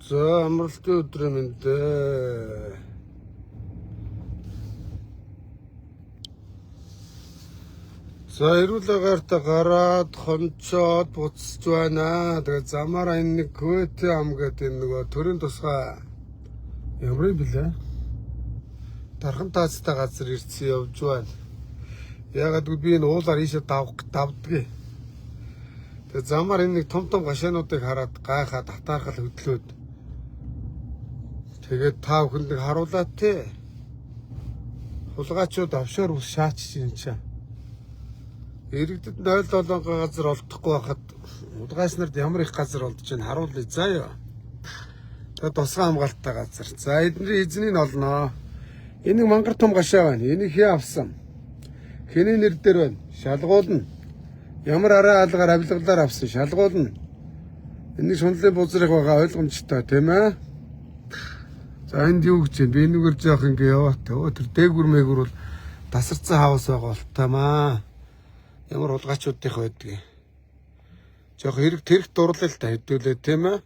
За амралтын өдөр юм дээ. За эрүүл агаартай гараад хонцоод буцаж байна. Тэгээ замаараа энэ нэг Квет ам гэдэг энэ нөгөө төрийн тусгай ямар юм блэ? Дархан таацтай газар ирсэн явж байна. Ягаад гэвэл би энэ уулаар ийшээ давдгийг. Тэгээ замаар энэ нэг том гашаануудыг хараад гайхаад татаархал хөдлөөд. Тэгээд та бүхэнд нэг харуулаад те. Хулгайчууд авшаар ус шаачж юм чаа. Иргэдэд 07 газар олдохгүй байхад улгайс нарт ямар их газар олдож байна харуулъя заа ёо. Тэгээд тусгай хамгаалалттай газар. За эдний эзнийг олноо. Энийг мангар том гашаа байна. Энийг хий авсан. Хэний нэр дээр байна? Шалгуулна. Ямар арай алгаар авилгалаар авсан шалгуулна. Энийг шунлын бузрах байгаа ойлгомжтой тийм ээ. За энд юу гэж юм? Би энэгээр жоох ингэ яваа. Өө тэр дээгүр мээгүр бол тасарцсан хаус байгаа болтамаа. Ямар улгайчуудынх байдгийг. Жоох хэрэг тэрх дурлал та хэдүүлээ тийм ээ.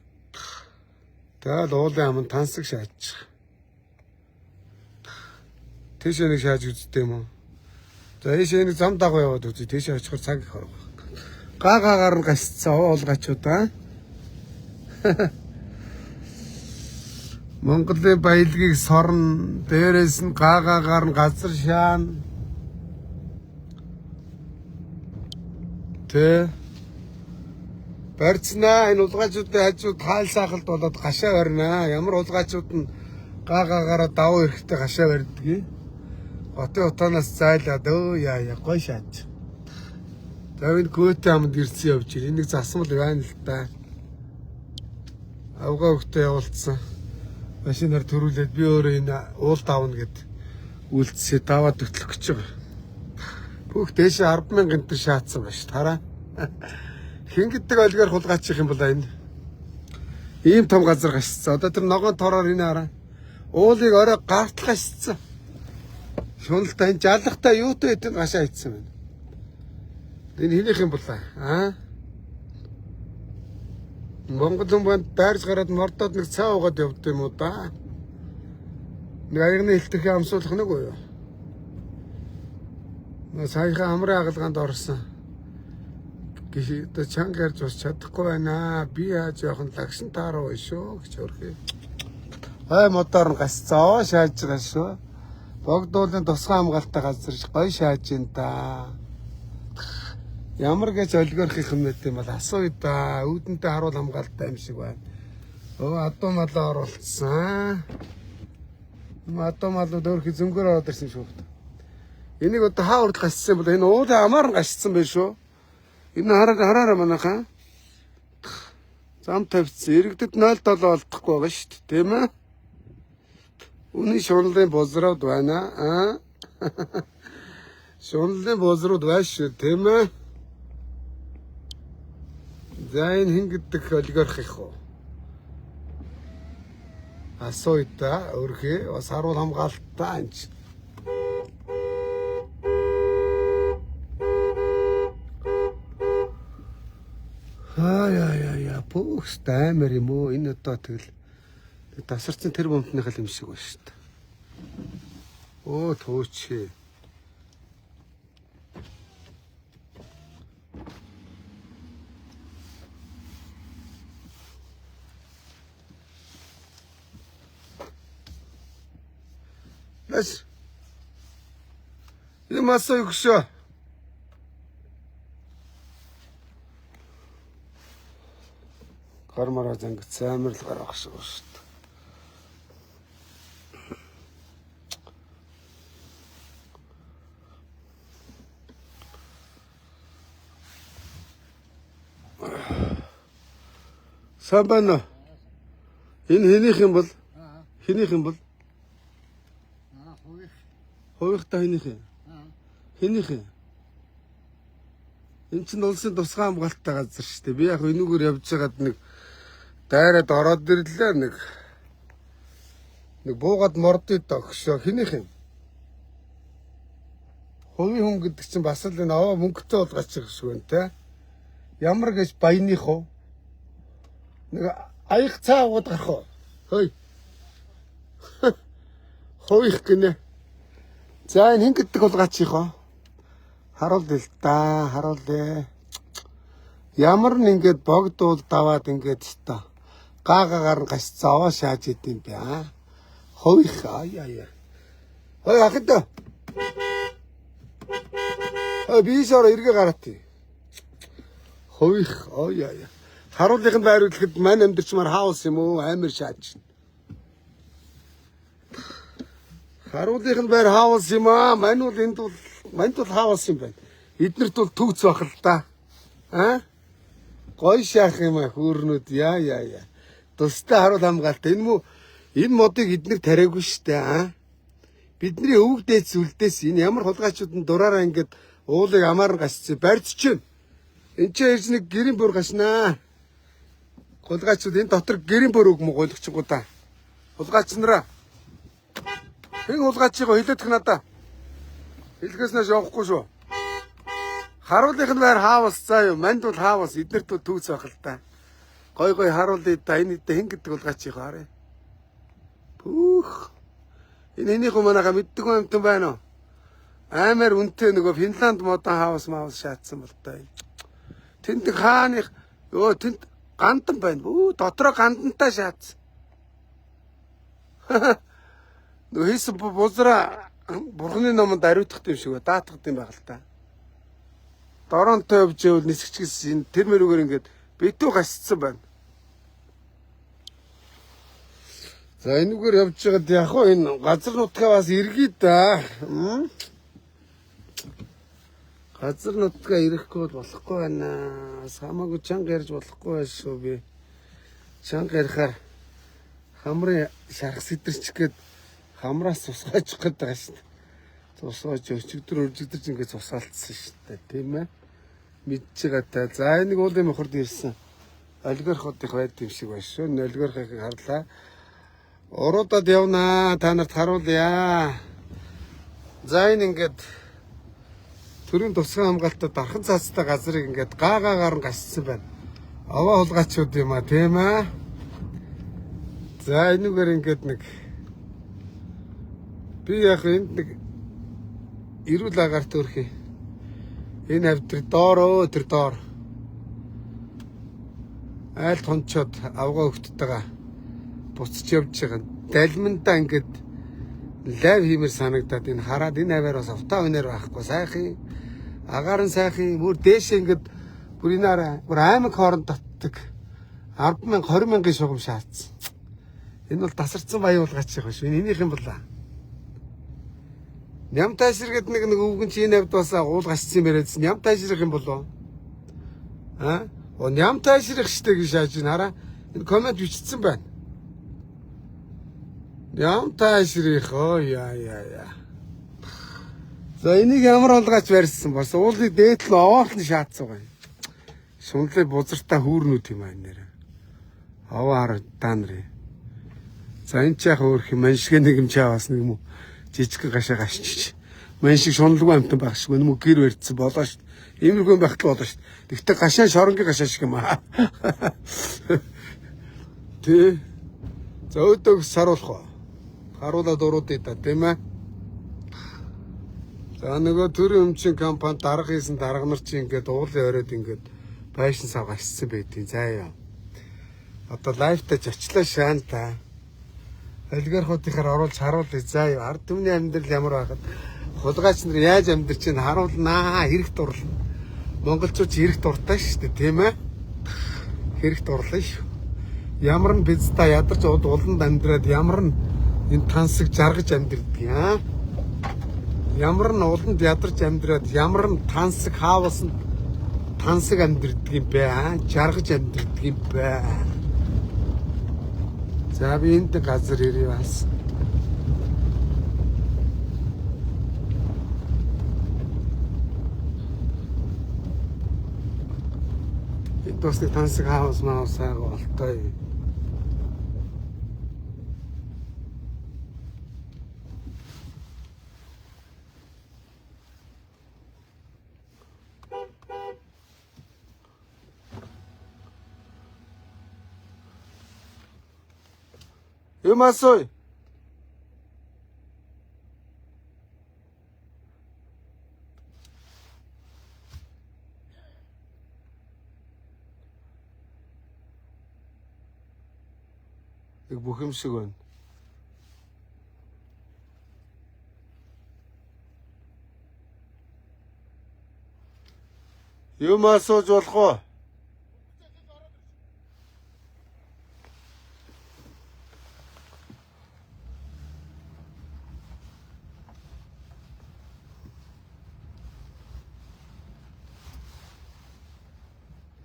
Тэгэл уулын аман тансаг шааж. Тэшээ нэг шааж үзтээ юм уу? За ийшээ нэг зам дагуу яваад үзье. Тэшээ очихор цаг их орох. Гаагаар нь гасцсан улгайчууд аа. Монголын баялагийг сорно, дээрээс нь гаагаар нь газар шаана. Тэ барьцнаа энэ улгайчуудын хажууд хаал сахалт болоод гашаа барина. Ямар улгайчууд нь гаагаараа давуу эрэхтэй гашаа барьдаг. Хотын утаанаас зайлаад өө яа гой шаач. За энэ Квет амд ирсэн явж ир. Энийг засмал байна л да. Авгаа хөхтэй явуулсан. Машинаар төрүүлээд би өөрөө энэ уул давна гэд үлдсээ даваад төтлөх гэж байгаа. Бүх дээшээ 100000 гэнтэр шаацсан байна ш. Тараа. Хэн гэдэг олигаар хулгайчих юм бол энэ. Ийм том газар гашцсан. Одоо тэр ногоон тороор энэ хараа. Уулыг орой гарт гашцсан. Шуналтай энэ жалахтай юутай хэдэн гашаа ийдсэн байна. Энэ хинийх юм бол аа? Монгол хүмүүс дайрж гараад мордоод нэг цаа угаад явд юм уу да? Нэг аягны хэлтэрхий амсуулах нэг уу юу? Саяхан амрын агалгаанд орсон. Гэхдээ чанга гарч бас чадахгүй байна. Би яаж явах нь лагшин тааруу шүү гэж өрхөө. Ой мотор нь гасцаа шааж байгаа шүү. Богдуулын тусгай хамгаалалттай газар гоё шааж ин да. Ямар гэж олигарх юм бэ тийм бол асууя да. Үүдэнтэй харуул хамгаалалттай юм шиг байна. Өө адуу малаа оруулсан. Адуу малууд өөрхий зөнгөөр ороод ирсэн шүү. Энийг одоо хаа урд гасцсан бол энэ уулын амаар нь гасцсан байх шүү. Энэ хараараа манайхаа. Зам тавьчихсан. Иргэдэд 07 олдохгүй байгаа шүү дээ. Тийм ээ. Үний шунлын бузрууд байна аа. Шунлын бузрууд байна шүү. Тийм ээ. За энэ хэн гэдэг олигарх их уу? Асууя да. Өөрхий бас харуул хамгаалалттай анч. Яа пүүс таймер юм уу энэ одоо тэгэл тасарсан тэр бомтных юм шиг байна шүү дээ. Оо тууч. Нас. Энэ масаа юу гэж гармараа зангацсан амар л гарах шиг шүү дээ. Сабана. Энэ хэнийх юм бол? Хэнийх юм бол? Хувих та хэнийх юм? Хэнийх юм? Энд чинь улсын тусгай хамгаалалттай газар шүү дээ. Би яг энүүгээр явж байгаад нэг дайраад ороод ирлээ нэг буугаад мордод огшоо хэнийх юм? Хувийн хүн гэдэг чинь бас л энэ аваа мөнгөтэй болгоочих шиг байна те. Ямар гэж баяных уу? Нэг аяг цаа аваад гарах уу? Хөөе. Хойх гинэ. За энэ хэн гэдэг хулгайч ихо? Харуул л да, харуулъя. Ямар нэг ингэж богдуул даваад ингэж та гаагаагаар нь гаш зовоо шааж идэм бэ аа. Хойх аяа. Хой ахад. Бисоор эргээ гараатыг. Хойх аяа. Харуулын байр үлэхэд мань амьдрчмаар хаус юм уу? Амар шааж. Харуулын байр хаус юм аа. Мань бол энд бол манд бол хаус юм байна. Эднэрт бол төгс байх л да. Аа? Гой шаах юм аа хөөрнүүд яа. Тустай харуул хамгаалт. Энэ модыг эднэр тариагүй штэ аа. Бидний өвөг дээдс үлдээс энэ ямар хулгайчууд нь дураараа ингээд уулыг амаар гасцээ барьж чинь. Энд чинь ирж нэг гэрийн бүр гашнаа. Хулгайчууд энэ дотор гэрийн бүр өгмө гойлгочгүй да. Хулгайч нараа. Хэн хулгайчийг хэлээдэх надаа. Хэлхээс нааш явахгүй шүү. Харуулын байр хаавас заа юу. Манд бол хаавас эднэрт бол төгс байх л да. Гой харуулъя да. Энэ хэн гэдэг хулгайчийг харъя. Пүүх. Энэ энийг манайха мэддэг юмтан байна уу? Амар үнэтэй нөгөө Финланд модон хаус шаацсан бол та энэ. Тэнд хааных тэнд гандан байна. Дотроо гандантай шаацсан. Нөгөө хийсэн бузраа бурхны номонд ариутгах юм шиг даатгах юм байх л та. Доронтой явжэвэл нисгчгээс энэ тэр мөрөөр ингээд битүү гасцсан байна. За энэгээр явж байгаад яг хоо энэ газар нутгаа бас иргий да. Газар нутгаа ирэхгүй бол болохгүй байна. Самаагүй чанга ярьж болохгүй байх шүү би. Чанга ярихаар хамрын шарх сэтэрч гээд хамраас тусгаачих гээд байгаа шүү дээ. Тусгаач өчигдөр ингээд тусаалтсан шүү дээ. Тийм ээ. Мэдж байгаа та. За энийг уулын мохорд ирсэн. Олигархууд их байд юм шиг байна шүү. Олигархыг харлаа. Уруудад явнаа. Та нарт харуулъя. За энэ ингээд төрийн тусгай хамгаалтад дархан цаацтай газрыг ингээд гаагаагаар нь гасцсан байна. Аваа хулгайчуд юм аа, тийм ээ. За энэгээр ингээд нэг би яг энд нэг эрүүл агаар төрхий. Энэ хавь тэр доор. Айл тончоод авгаа хөвттэйгээ буцаж явж байгаа. Далминдаа ингээд лайв хиймэр санагдаад энэ хараад энэ аваар бас автаа өнөр байхгүй сайхан. Агаар нь сайхан мөр дээшээ ингээд бүр энэ бүр аймаг хооронд татдаг 10,000 20,000 шугам шаацсан. Энэ бол тасарсан баян уулгач шиг байна шүү. Энийх юм болоо. Ням тайшргээд нэг өвгөн чи энэ хавьд бас уул гасцсан яриадсан. Ням тайшрах юм болоо. Аа? Ням тайшрах штэ гэж шааж ин хараа. Энэ коммент бичсэн байна. Ням тайшрах яа. За энийг ямар хулгайч барьсан бас уулыг дээдлээ овоолт нь шаацсан гоё. Шунлыг бузартаа хүүрнүүд юм аа нэрэ. Аваар данрэ. За энэ ч яг өөр юм шиг нэг юм чаавас нэг юм уу жижиг гашаа гашчих. Мэн шиг шуналгүй амтан байх шиг юм уу гэр барьдсан болоо ш. Иймэрхүү байхтал болоо ш. Тэгтээ гашаа шоронгийн гашаа шиг юм аа. Тэ. За өдөг саруулах уу. Харуулаад уруудъя та тийм ээ. За нөгөө төрийн өмчийн компани дарга хийсэн дарга нар чи ингээд уулын оройд ингээд байшин сав гасцсан байдیں۔ Заа яа. Одоо лайвтаж очлоо шаан та. Олигархуудынхаар оруулж харуулъя. За яа. Ард түмний амьдрал ямар байхад хулгайч нар яаж амьдрч чинь харуулнаа. Хэрэгт дурлаа. Монголчууд хэрэгт дуртай шүү дээ, тийм ээ. Хэрэгт дурлаа шүү. Ямар нь бизда ядарч уланд амьдраад ямар нь энэ тансаг жаргаж амьдрдэг аа. Ямар нь уланд ядарч амьдраад ямар нь тансаг хаавсан тансаг амьдрдэг юм бэ аа. Жаргаж амьдрдэг юм бэ. За би энд газар ирээ бас. Энд бас нэг тансаг хаус маусаа болтой. Юм асууя. Нэг бүх юм шиг байна. Юм асууж болох уу?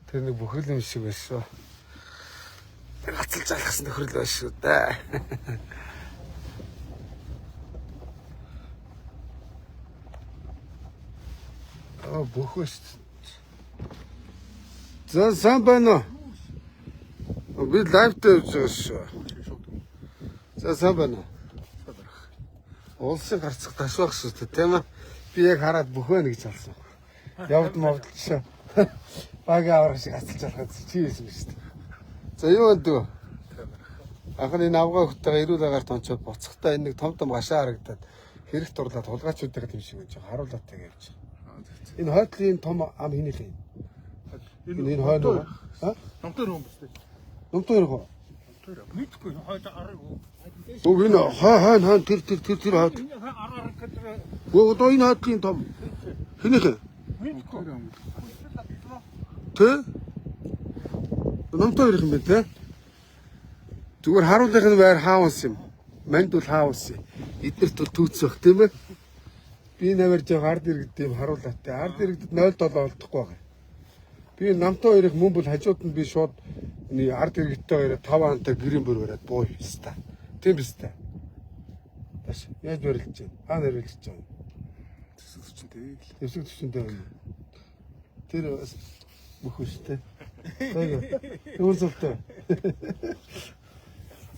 Тэр нэг бүхэл юм шиг байсан. Гацалж алхсан нөхрөл байна шүү дээ. Бүхэж. За сайн байна уу? Би лайвтай явж байгаа шүү. За сайн байна уу? Улсын гарцах ташвах шүү дээ, тийм ээ. Би яг хараад бүхвэн гэж алсан. Явд мовд шүү. Багийн авраг шиг гацалж алхаад чи хийсэн шүү дээ. За юу вэ? Анхны навгаа хөттэйгээ ирүүл агаар тонцоод буцахтаа энэ нэг том гашаа харагдаад хэрэг турлаад хулгайчуудыг юм шиг байж байгаа. Харуулаатай явж байгаа. Энэ хойдлын том ам хийнийх юм. Энэ хойд. Номтойр юм байна. Номтойр хоо. Мэдгүй хойд арга. Уг энэ хойд тэр хойд. Арга гэдэг. Одоо энэ хойдлын том хийнийх юм. Мэдгүй юм. Тэ? Номтойр юм бэ тэ? Зүгээр харуулгын байр хаус юм. Манд бол хаус юм. Эднэрт бол түүцэх тийм ээ. Би навар жоо ард иргэд юм харуулаатай. Ард иргэдэд 0.7 олдохгүй байгаа. Би намтай хоёрыг мөн бол хажууд нь би шууд ард иргэдтэй хоёроо 5 антай гэрийн бүр бариад буу хийвста. Тийм биз дээ. Баш яаж барилж байна? Хаа нэрлэж байна? Тэсэг төчөнтэй. Тэсэг төчөнтэй байна. Тэр бүх үстэй. Тэгээ. Юу зөвтэй.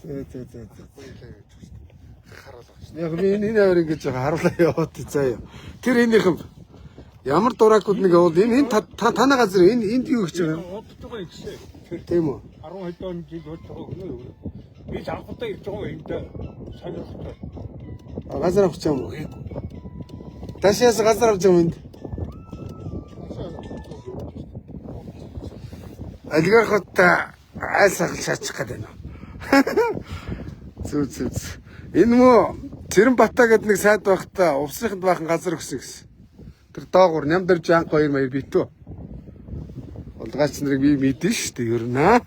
Зэ. Яг би энэ авир ингэж харуулаа яваад заяа. Тэр энийхэн ямар дуракууд нэг бол энэ танай газар энд юу гэж байгаа? Удаж байгаа юм. Тийм үү? 10 хэдэн жил болж байгаа гэнэ. Би анхудаа ирж байгаа энд сонирхолтой. Газар авч байгаа юм уу? Ташаас газар авч байгаа юм энд. Олигархуудтай айл сахал шаачих гэдэг юм. Зүг. Энэ мөө Цэрэнбата гэдэг нэг сайд байхдаа увсраханд баахан газар өгсөн гэсэн. Тэр доогуур нямдарж анх 2 маяг битүү. Хулгайч нарыг би мэдэн шүү дээ ер нь аа.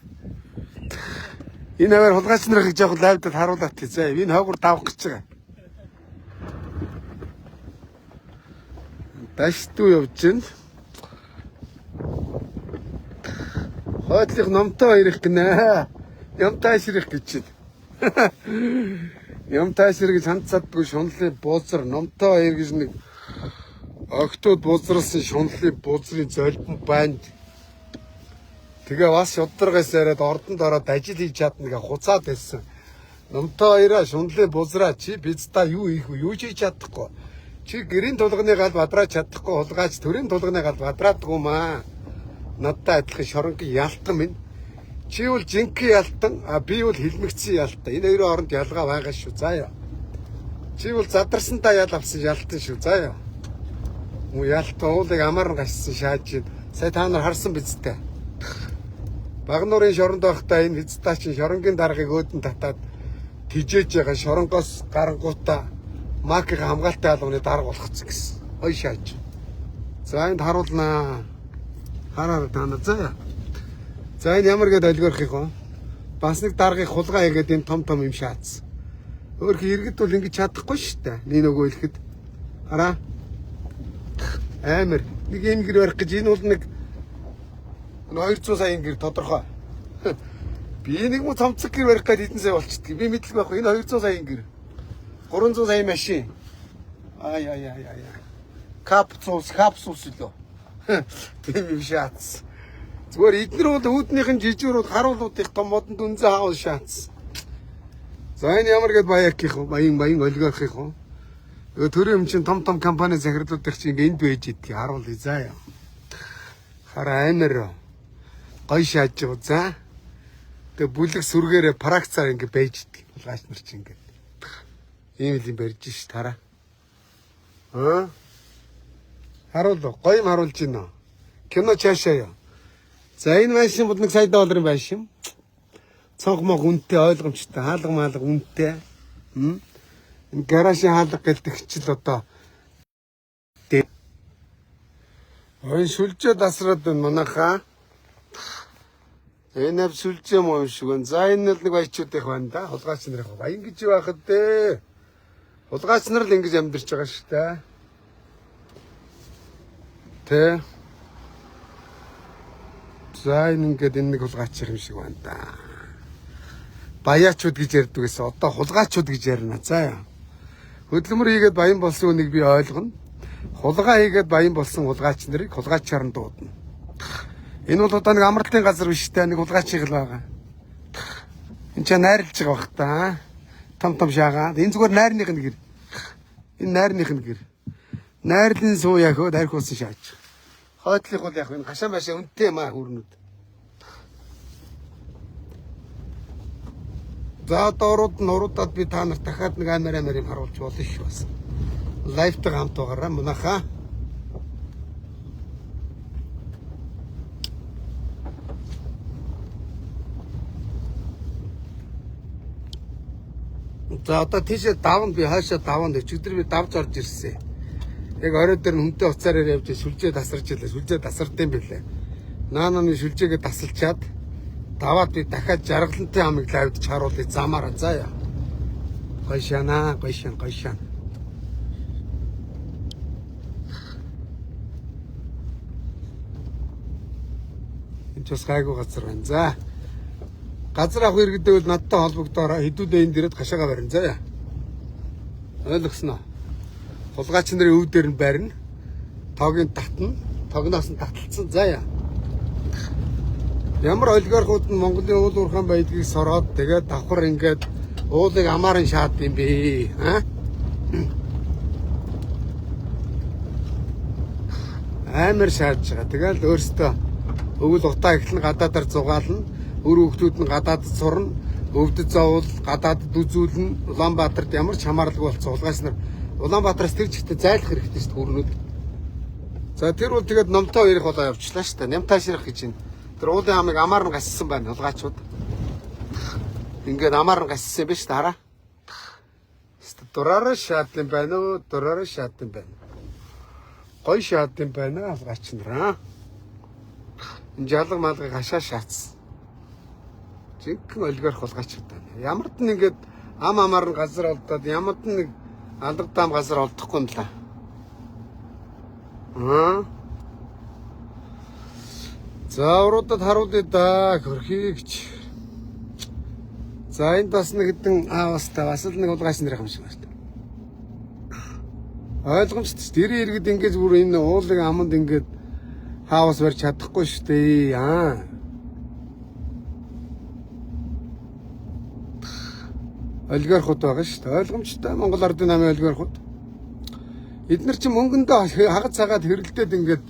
Энэ аваар хулгайч нарыг жоох лайвдад харуулаад тийзээ. Энэ хойгуур давах гэж байгаа. Даштуу явж байна. Хойдлих номтой хоёрых гинэ. Ямтай ширэх гэж байна. Ямтай ширэх хандсадгүй шунлын буузар номтой хоёр гэж нэг октод буузарлсан шунлын буузрын золбон банд. Тэгээ бас шударгаас яриад ордонд ороод ажил хийж чадна гэ хуцаад байсан. Номтой хоёроо шунлын буузраа чи бицдаа юу ийх вэ? Юу ч хийж чадахгүй. Чи гэрийн тулганы гал бадраач чадахгүй хулгайч төрийн тулганы гал бадраадгүй маа. Надтай адилхан шоронгийн ялтан минь. Чи бол жинхэнэ ялтан, би бол хилмигцэн ялтан. Энэ хоёрын хооронд ялгаа байгаа шүү. Заяа. Чи бол задарсандаа ял авсан ялтан шүү. Заяа. Муу ялтан уулыг амар гашсан шааж чинь. Сая та нар харсан биз дээ. Багнуурын шоронд байхдаа энэ хязтаа чинь шоронгийн даргаыг өөдөн татаад тижээж байгаа шоронгоос гарангуудаа макийг хамгаалтай алганы дарга болгоцсон гэсэн. Ой шааж. За энд харуулнаа. Хараа та нар заяа. За энэ ямар гээд олигархих вэ? Бас нэг даргыг хулгай хийгээд энэ том юм шаацсан. Өөрхөн иргэд бол ингэж чадахгүй шүү дээ. Нэг нөгөө хэлэхэд. Хараа. Амар. Нэг юм гэр барих гэж энэ бол нэг 200 саяын гэр тодорхой. Би нэг муу цамцэг гэр барих гээд хэдэн сая болчихдгийг. Би мэдлэг байхгүй. Энэ 200 саяын гэр. 300 сая машин. Ай. Капсулс лөө. Тийм юм шаацсан. Зүгээр эднэр бол үүднийхэн жижигрүүд харуулуудын том модонд үнзээ хаавал шаацсан. За энэ ямар гээд баяаких вэ? Баян олигархих вэ? Төрийн юм чинь том компани захирлуудын чинь энд байж идэх харуул заа. Хараа амар гой шааж байгаа за. Тэгээ бүлэг сүргээрээ пракцаар ингэ байж идэх. Хулгайч нар чинь ингээд ийм л юм барьж ш тараа. Харуул гоё юм харуулж байна. Кино чаашаа ёо. За энэ машин бол $1 сая байшин. Цонх мог үнэтэй ойлгомжтой, хаалга маалга үнэтэй. Энэ гаражийн хаалга гэлдэг чил одоо ой сүлжээ тасраад байна манайхаа. Энэ авь сүлжээ юм шиг байна. За энэ л нэг баячууд их байна да. Хулгайч нар их баян гэж байхад дээ. Хулгайч нар л ингэж амьдарч байгаа шүү дээ. Тэ. За энэ ингээд энэ нэг хулгайч юм шиг байна да. Баяачууд гэж ярьдаг гэсэн. Одоо хулгайчууд гэж ярина. За. Хөдөлмөр хийгээд баян болсон үнийг би ойлгоно. Хулгай хийгээд баян болсон хулгайч нарыг хулгайчаар нь дуудана. Энэ бол одоо нэг амралтын газар биш те нэг хулгайч л байгаа. Энд ч найрлж байгаа бах та. Том шаагаа. Энэ зүгээр найрных нь гэр. Энэ найрных нь гэр. Найрлын суу яхад архиусан шааж. Хойдлих бол яг энэ гашаа машаа үнэтэй юм аа хүрнүүд. За доорууд нь уруудад би та нарт дахиад нэг амар юм харуулж болно шүү бас. Лайвтай хамт байгаараа манайхаа. За одоо тийшээ давна би хаашаа давна өчигдөр би давж орж ирсэн. Яг орой дээр нь хүнтэй уцаараар явж сүлжээ тасарч илээ. Сүлжээ тасардсан байлээ. Наананы сүлжээгээ тасалчаад даваад би дахиад жаргалантай хамыг лавдж харуулъя замаараа заяа. Гойшана, гойшан. Энд ч бас гайгүй газар байна. За. Газар авах иргэдэг бол надтай холбогдоороо хэдүүдээ энэ дээрээ гашаага барина заяа. Ойлгосноо. Хулгайч нарын өв дээр нь барина. Тогийн татна. Тогноос нь таталцсан заяа. Ямар олигархууд нь Монголын уул уурхайн байдгийг сороод тэгээд давхар ингээд уулыг амаар нь шаад юм бэ. Амар шааж байгаа. Тэгэл өөртөө өвөл утаа ихлэн гадаадаар зугаална. Өр хүүхдүүд нь гадаадд сурна. Өвдөд зовол гадаадд үзүүлнэ. Улаанбаатарт ямар ч хамааралгүй болцсон хулгайч нар Улаанбаатараас тэр жигтэй зайлах хэрэгтэй шүү дээ хөрнүүд. За тэр бол тэгээд номтой хоёрыг болоо явуулчлаа шүү дээ. Нямтаашрах гэж байна. Тэр уулын хамыг амаар нь гассан байна хулгайчууд. Ингээд амаар нь гассан биш дараа. Дураараа шаадсан байна уу? Дураараа шаадсан байна. Гой шаадсан байна хулгайч нараа. Энэ жалга малгыг хашаа шаацсан. Жинхэнэ олигарх хулгайчуд байна. Ямард нь ингээд ам амаар нь газар олдоод ямард нь нэг алга даам газар олдохгүй юм лаа. За уруудад харуулъя да хөрхийгч. За энд бас нэг хэдэн аавастай бас л нэг хулгайч нар юм шиг байна. Ойлгомжтой шүү. Тэр иргэд ингээд бүр энэ уулын аманд ингээд хаавас барьж чадахгүй шүү дээ. Олигархууд байгаа шүү дээ. Ойлгомжтой Монгол Ардын намын олигархууд. Эднэр чинь мөнгөндөө хагас цагаад хэрэлдээд ингээд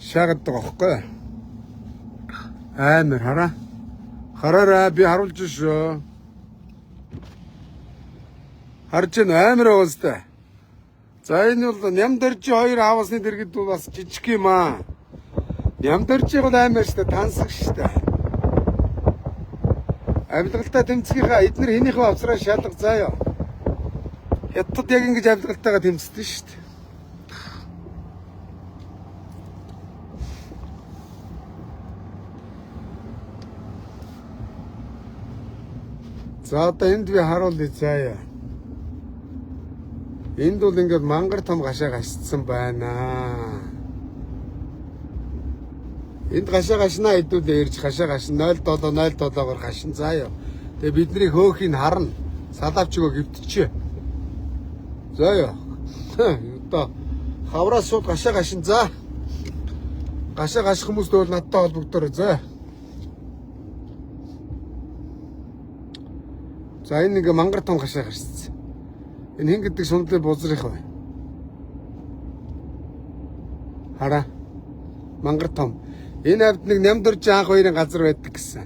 шаагаад байгаа байхгүй. Амар хараа. Хараараа би харуулж шүү. Харж байна амар уустай. За энэ бол Нямдэржи 2 аавсны дэргэд бас жижиг юм аа. Нямдэржи бол амар шүү дээ. Тансаг шүү дээ. Авилгалтай тэмцгийнхаа эднэр хэнийхээ авсраа шалга заяа. Хятад яг ингэж авилгалтайгаа тэмцдэг шүү дээ. За одоо энд би харуулъя заяа. Энд бол ингээд мангар том гашаа гашцсан байна. Энд гашаа гашнаа хэдүүлээ ирж гашаа гашин 0.7 гашин заяа. Тэгээ бидний хөөхийг харна. Салавчгоо гівтчихэ. Заяа. Одоо хавраас шууд гашаа гашин за. Гашаа гаших хүмүүст бол надтай холбогдорой заа. За энэ ингээ мангар том гашаа гарцсан. Энэ хин гэдэг сундлын бузрах бай. Хараа. Мангар том. Энэ авд нэг Нямдэржи анх хоёрын газар байдаг гэсэн.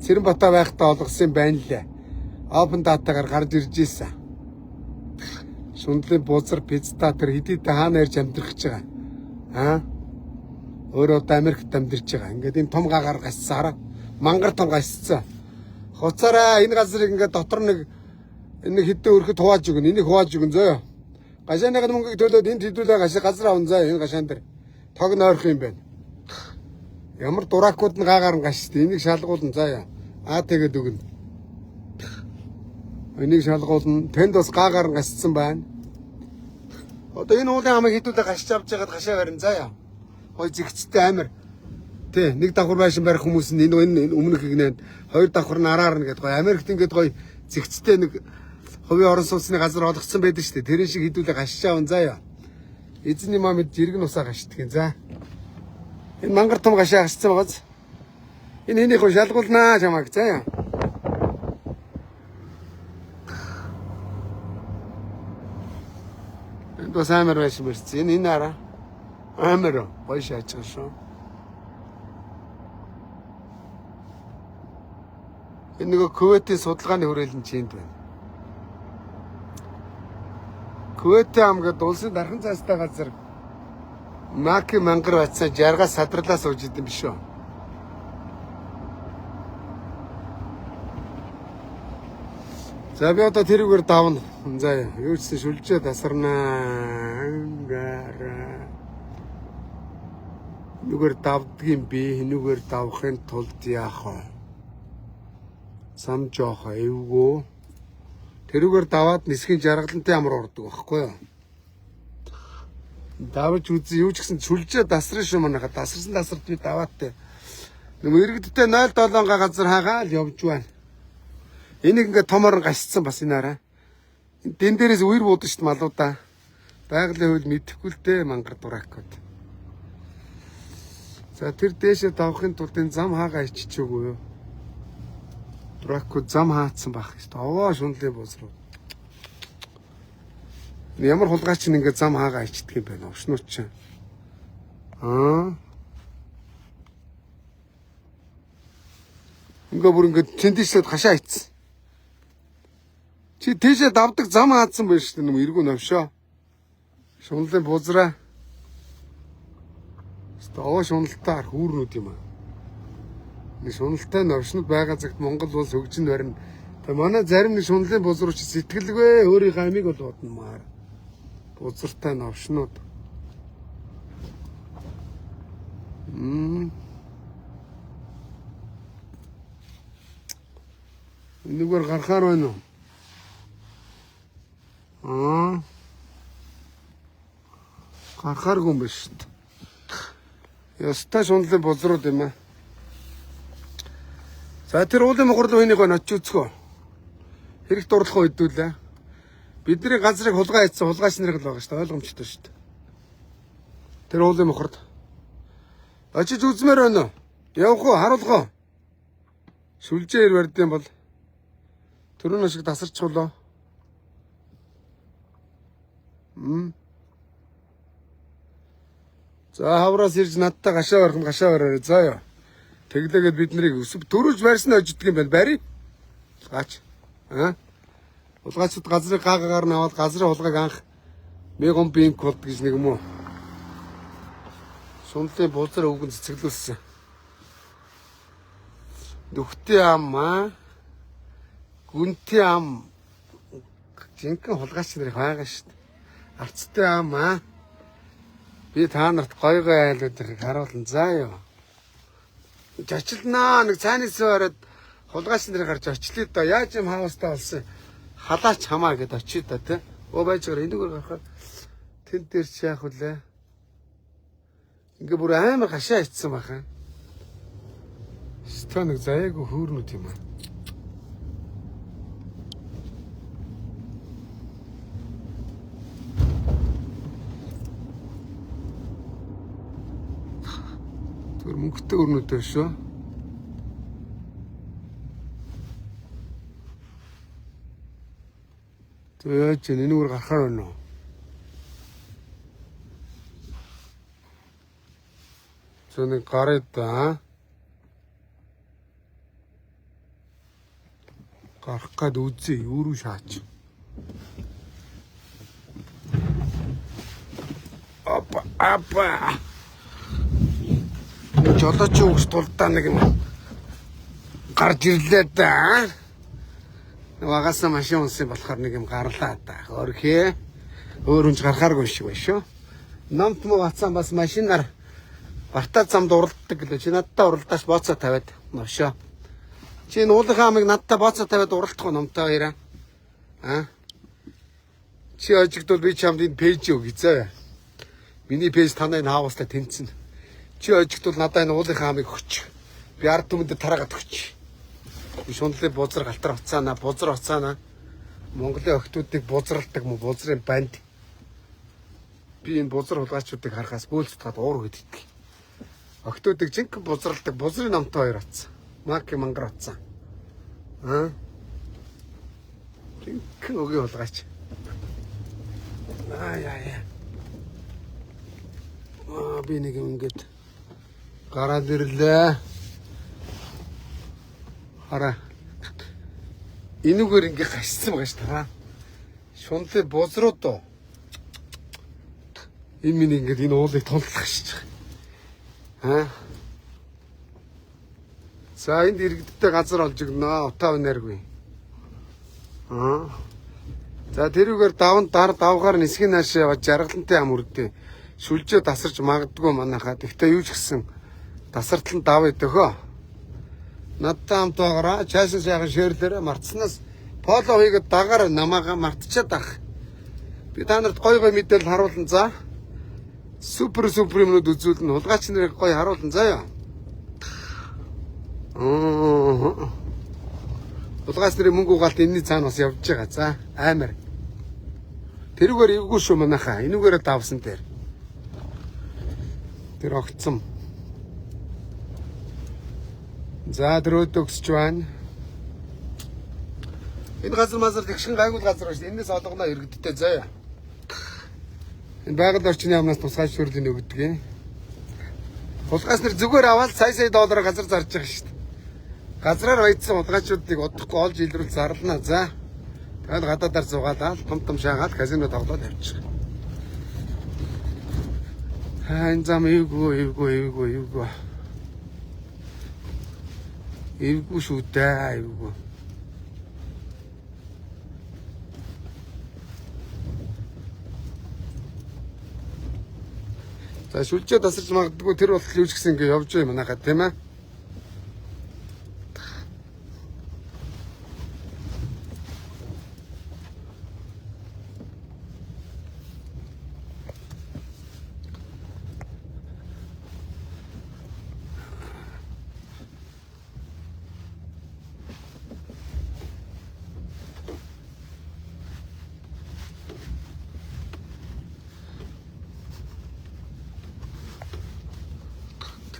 Цэрэнбатаа байхдаа олгосон юм байна лээ. open data-гаар гарч ирж ийсэн. Шундлын бузар пизза тэр хэдийдээ хаана ярьж амьдрах гэж байгаа. Аа? Өөрөө одоо Америкт амьдарч байгаа. Ингээд энэ том гагаар гасцсан хараа. Мангар том гасцсан. Хуцаараа энэ газрыг ингээд дотор нэг хэдэн өрхөд хувааж өгнө. Энийг хувааж өгнө зөө. Гашааныхын мөнгөийг төлөөд энд хэдүүлээ газар аван заа энэ гашаан дээр. Тог нойрох юм байна. Ямар дуракууд нь гаагаар нь гашд. Энийг шалгуулна заа. Аа тэгээд өгнө. Энийг шалгуулна. Тэнд бас гаагаар нь гасцсан байна. Одоо энэ уулын хамыг хэдүүлээ гашиж авч байгаад гашаа барин заа. Хой зэгцтэй амир. Тэ нэг давхар байшин барих хүмүүс нь энэ өмнөх игнэнд хоёр давхар нь араар нь гэдэг гоё. Америкт ингээд гоё зэгцтэй нэг хувийн орон сууцны газар олгоцсон байдаг шүү дээ. Тэрэн шиг хэдүүлээ гашиж аван заа. Эзний маа мэд жиргэн усаа гашдаг юм за. Энэ мангар том гашаа гашсан байгааз. Энэ хэнийг хөө шалгуулнаа чамайг заа. Энд бас амар байшин барьсан. Энэ араа. Амар гоё шааж байгаа шүү. Энэ нөгөө Кувейтийн судалгааны хүрээлэн чинь энд байна. Кувейтийн ам гэдэг улсын дархан цаастай газар Маки мангар байцаа жаргаас садралаа сууж идэм биш үү? За би одоо тэрүүгээр давна. За юу ч шүлжээ тасарнаа. Нүгээр давдгийн би нүгээр давахын тулд яах вэ? Сам жоох эвгөө. Тэрүүгээр даваад нисхийн жаргалантай амар ордог байхгүй юу? Давж үзье юу ч гэсэн шүлжээ дасрын шүү манайха. Дасарт би даваатай. Нэг иргэдтэй 0.7 газар хаагаал явж байна. Энийг ингээд томоор гасцсан бас энэ араа. Дэн дээрээс үер буудсан шүү дээ малуудаа. Байгалийн хууль мэдэхгүй л дээ мангар дуракууд. За тэр дээшээ давахын тулд энэ зам хаагаа иччихгүй юу? Дуракууд зам хаацсан байх шүү дээ. Овоо шунлын бузруу. Ямар хулгайч нь ингээд зам хаагаа ичдэг юм байна овшнууд чинь. Ингээ бүр ингээд тэндийшээд хашаа ицсэн. Чи тийшээ давдаг зам хаацсан байж шүү дээ нэм эргүү навшоо. Шунлын бузраа. Овоо шуналтай хүүрнүүд юм аа. Нэг шуналтай навшнууд байгаа цагт Монгол улс хөгжин барина. Тэгээ манай зарим нэг шунлын бузрууч сэтгэлгүй өөрийнхөө амийг бол бодномаар. Бузартай навшнууд. Энэгээр гарахаар байна уу? Гарахааргүй юм биш шүү дээ. Ястай шунлын бузрууд юм аа. За тэр уулын мохорлоо хэнийг очиж үзгөө. Хэрэгт дурлах уу хэдүүлээ. Бидний газрыг хулгай хийсэн хулгайч нарыг л байгаа шүү дээ. Ойлгомжтой шүү дээ. Тэр уулын мохорд. Очиж үзмээр байна уу? Явах уу? Харуулах уу? Сүлжээ ир барьдсан бол түрүүн шиг тасарчихлоо. За хавраас ирж надтай гашаа барих нь гашаа бараарай заа ёо. Тэглээгээд бид нарыг өсөв төрүүлж барьсан очдөг юм байна. Барь. Гаач. Улгайчд газрыг гаагаар нь аваад газрын хулгайг анх мегон бинк болд гэж нэг юм уу? Шунлын бузар өвгөн цэцэглүүлсэн. Нүхтийн ам гүнтийн ам жинхэнэ хулгайч нарыг байгаа шүү дээ. Арцтай ам би та нарт гоё айлуудыг харуулна заа ёо. Жочлнаа нэг цайнаас ороод хулгайч нарыг гарч очлоо да. Яаж юм хаустай болсон. Халаач хамаа гэд очие да тий. Оо байж байгаа энэгээр гарахаар тэн дээр чи яах вүлээ. Ингээ бүр амар гашаа ицсэн баха. Стон нэг заяагүй хөөрнүүд юм аа. Тэр мөнгөтэй өрнөдөө шүү. Тэгээд ч энэгээр гарахаар байна уу? Зөв гараад Гарах гээд үзье, өөрөө шаач. Апа. Жолооч өгс тулдаа нэг юм гарч ирлээ да. Вагасаа машин унсан болохоор нэг юм гарлаа да. Хөрхөө. Өөр хүнч гарахааргүй шиг байна шүү. Намт муу бацсан бас машинаар бартаа замд уралддаг гэлээ. Чи надтай уралдааш бооцоо тавиад новшоо. Чи нуулын хамыг надтай бооцоо тавиад уралдах уу номтой хоёраа? Аа? Чи очигдвол би чамд энэ пэйж өгье зөө. Миний пэйж танай хаавстай тэнцэн. Чи очигдвол надад энэ уулын хамыг өгч. Би ард түмэнд тараагаад өгч. Би шундлын бузар галтар уцаана, бузар уцаана. Монголын охтуудыг бузралдаг мó бузрын банд. Би энэ бузар хулгайчуудыг харахаас бөөлцөд уур гэдэгдэг. Охтуудыг жинхэнэ бузралдаг бузрын номтой хоёр утсан. Маки мангар утсан. Аа? Жинхэнэ өгийн хулгайч. Яа. Би нэг юм ингээд гараад ирлээ. Хараа. Энүүгээр ингээ гашсан байгаа ш та. Шунлын бузрууд доо. Энэ миний ингээд энэ уулыг тундлах ш. Аа. За энд иргэдтэй газар олж өгнө. Утаа өнөргүй. Аа. За тэрүүгээр давгаар нисгэн нааш яваад жаргалантай ам үрдээ. Шүлжээ тасарч магадгүй манайхаа. Тэгтээ юу ч гэсэн тасартлан дав идөхөө. Надтай хамт байгаараа чаашин сайхан шеэрлээрээ мартснаас поло хийгээд дагаар намаагаа мартчихад ах. Би та нарт гой мэдээлэл харуулсан за. Супер юмнууд үзүүлнэ. Хулгайч нарыг гой харуулсан заяа. Хулгайч нарын мөнгө угаалт энэний цаана бас явж байгаа. За аймар. Тэрүүгээр эвгүй шүү манайхаа. Энүүгээрээ давсан дээр. Тэр огцсон. За дөрөд өгсөж байна. Энэ газар мазар тэгшин гайгүй газар байна шүү. Энэс олгоно иргэдтэй заяа. Энэ байгаль орчны яамнаас тусгай шүрлийн өгдөг юм. Хулгайч нар зүгээр аваад сая доллараар газар зарж байгаа шүү. Газраар баяжсан хулгайчуудыг удахгүй олж илрүүл зарлана. За. Тэгэл гадаадаар зугаалаа, том шаагаад казино тоглоод явчих. Энэ зам эвгүй. Эвгүй шүү дээ, эвгүй. За шүлжээ тасарч магадгүй тэр бол юу ч гэсэн ингэ явж байгаа юм манайхаа тийм ээ.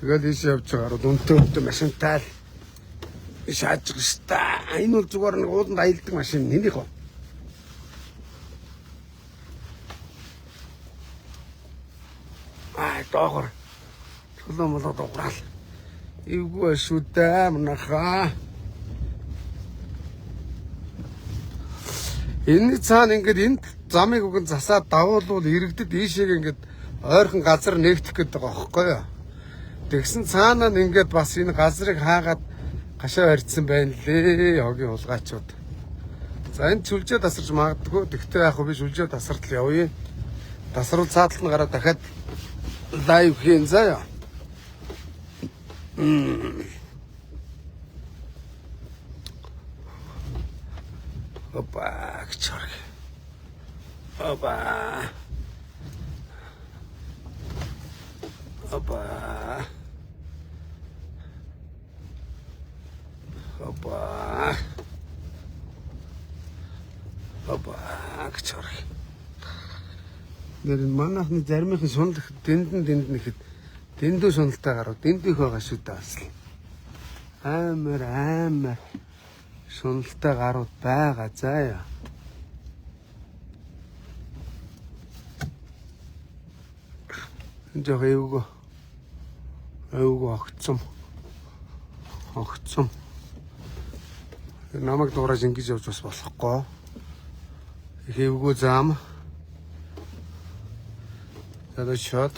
Тэгэл ийш явж байгаагаар өнтөө машинтай л шааж байгаа шүү дээ. Энэ бол зүгээр нэг ууланд аялдаг машин нэнийх үү? Доогор. Чулуу молоо дуграал. Эвгүй шүү дээ манайхаа. Энэ цаана ингээд энэ замыг өгөн засаад давуулвал иргэдэд ийшээ ингээд ойрхон газар нээгдэх гэдэг байгаа байхгүй юу? Тэгсэн цаанаа ингээд бас энэ газрыг хаагаад гашаа барьдсан байна лээ огийн хулгайчууд. За энэ шүлжээ тасарч магадгүй. Тэгтээ яг би шүлжээ тасартал явъя. Тасрал цааталт нь гараад дахиад лайв хийн заяа. Опа, чорг. Опа. Чорг. Нэр манайхны заримын шунал дэндэн ихэд дэндүү шуналтай гарууд дэндүүх байгаа шүү дээ бас. Амар шуналтай гарууд байгаа заяа. Жог эвгүй огцом. Намайг дуурайж ингэж явж бас болохгүй. Их эвгүй зам. Тэгээд шот.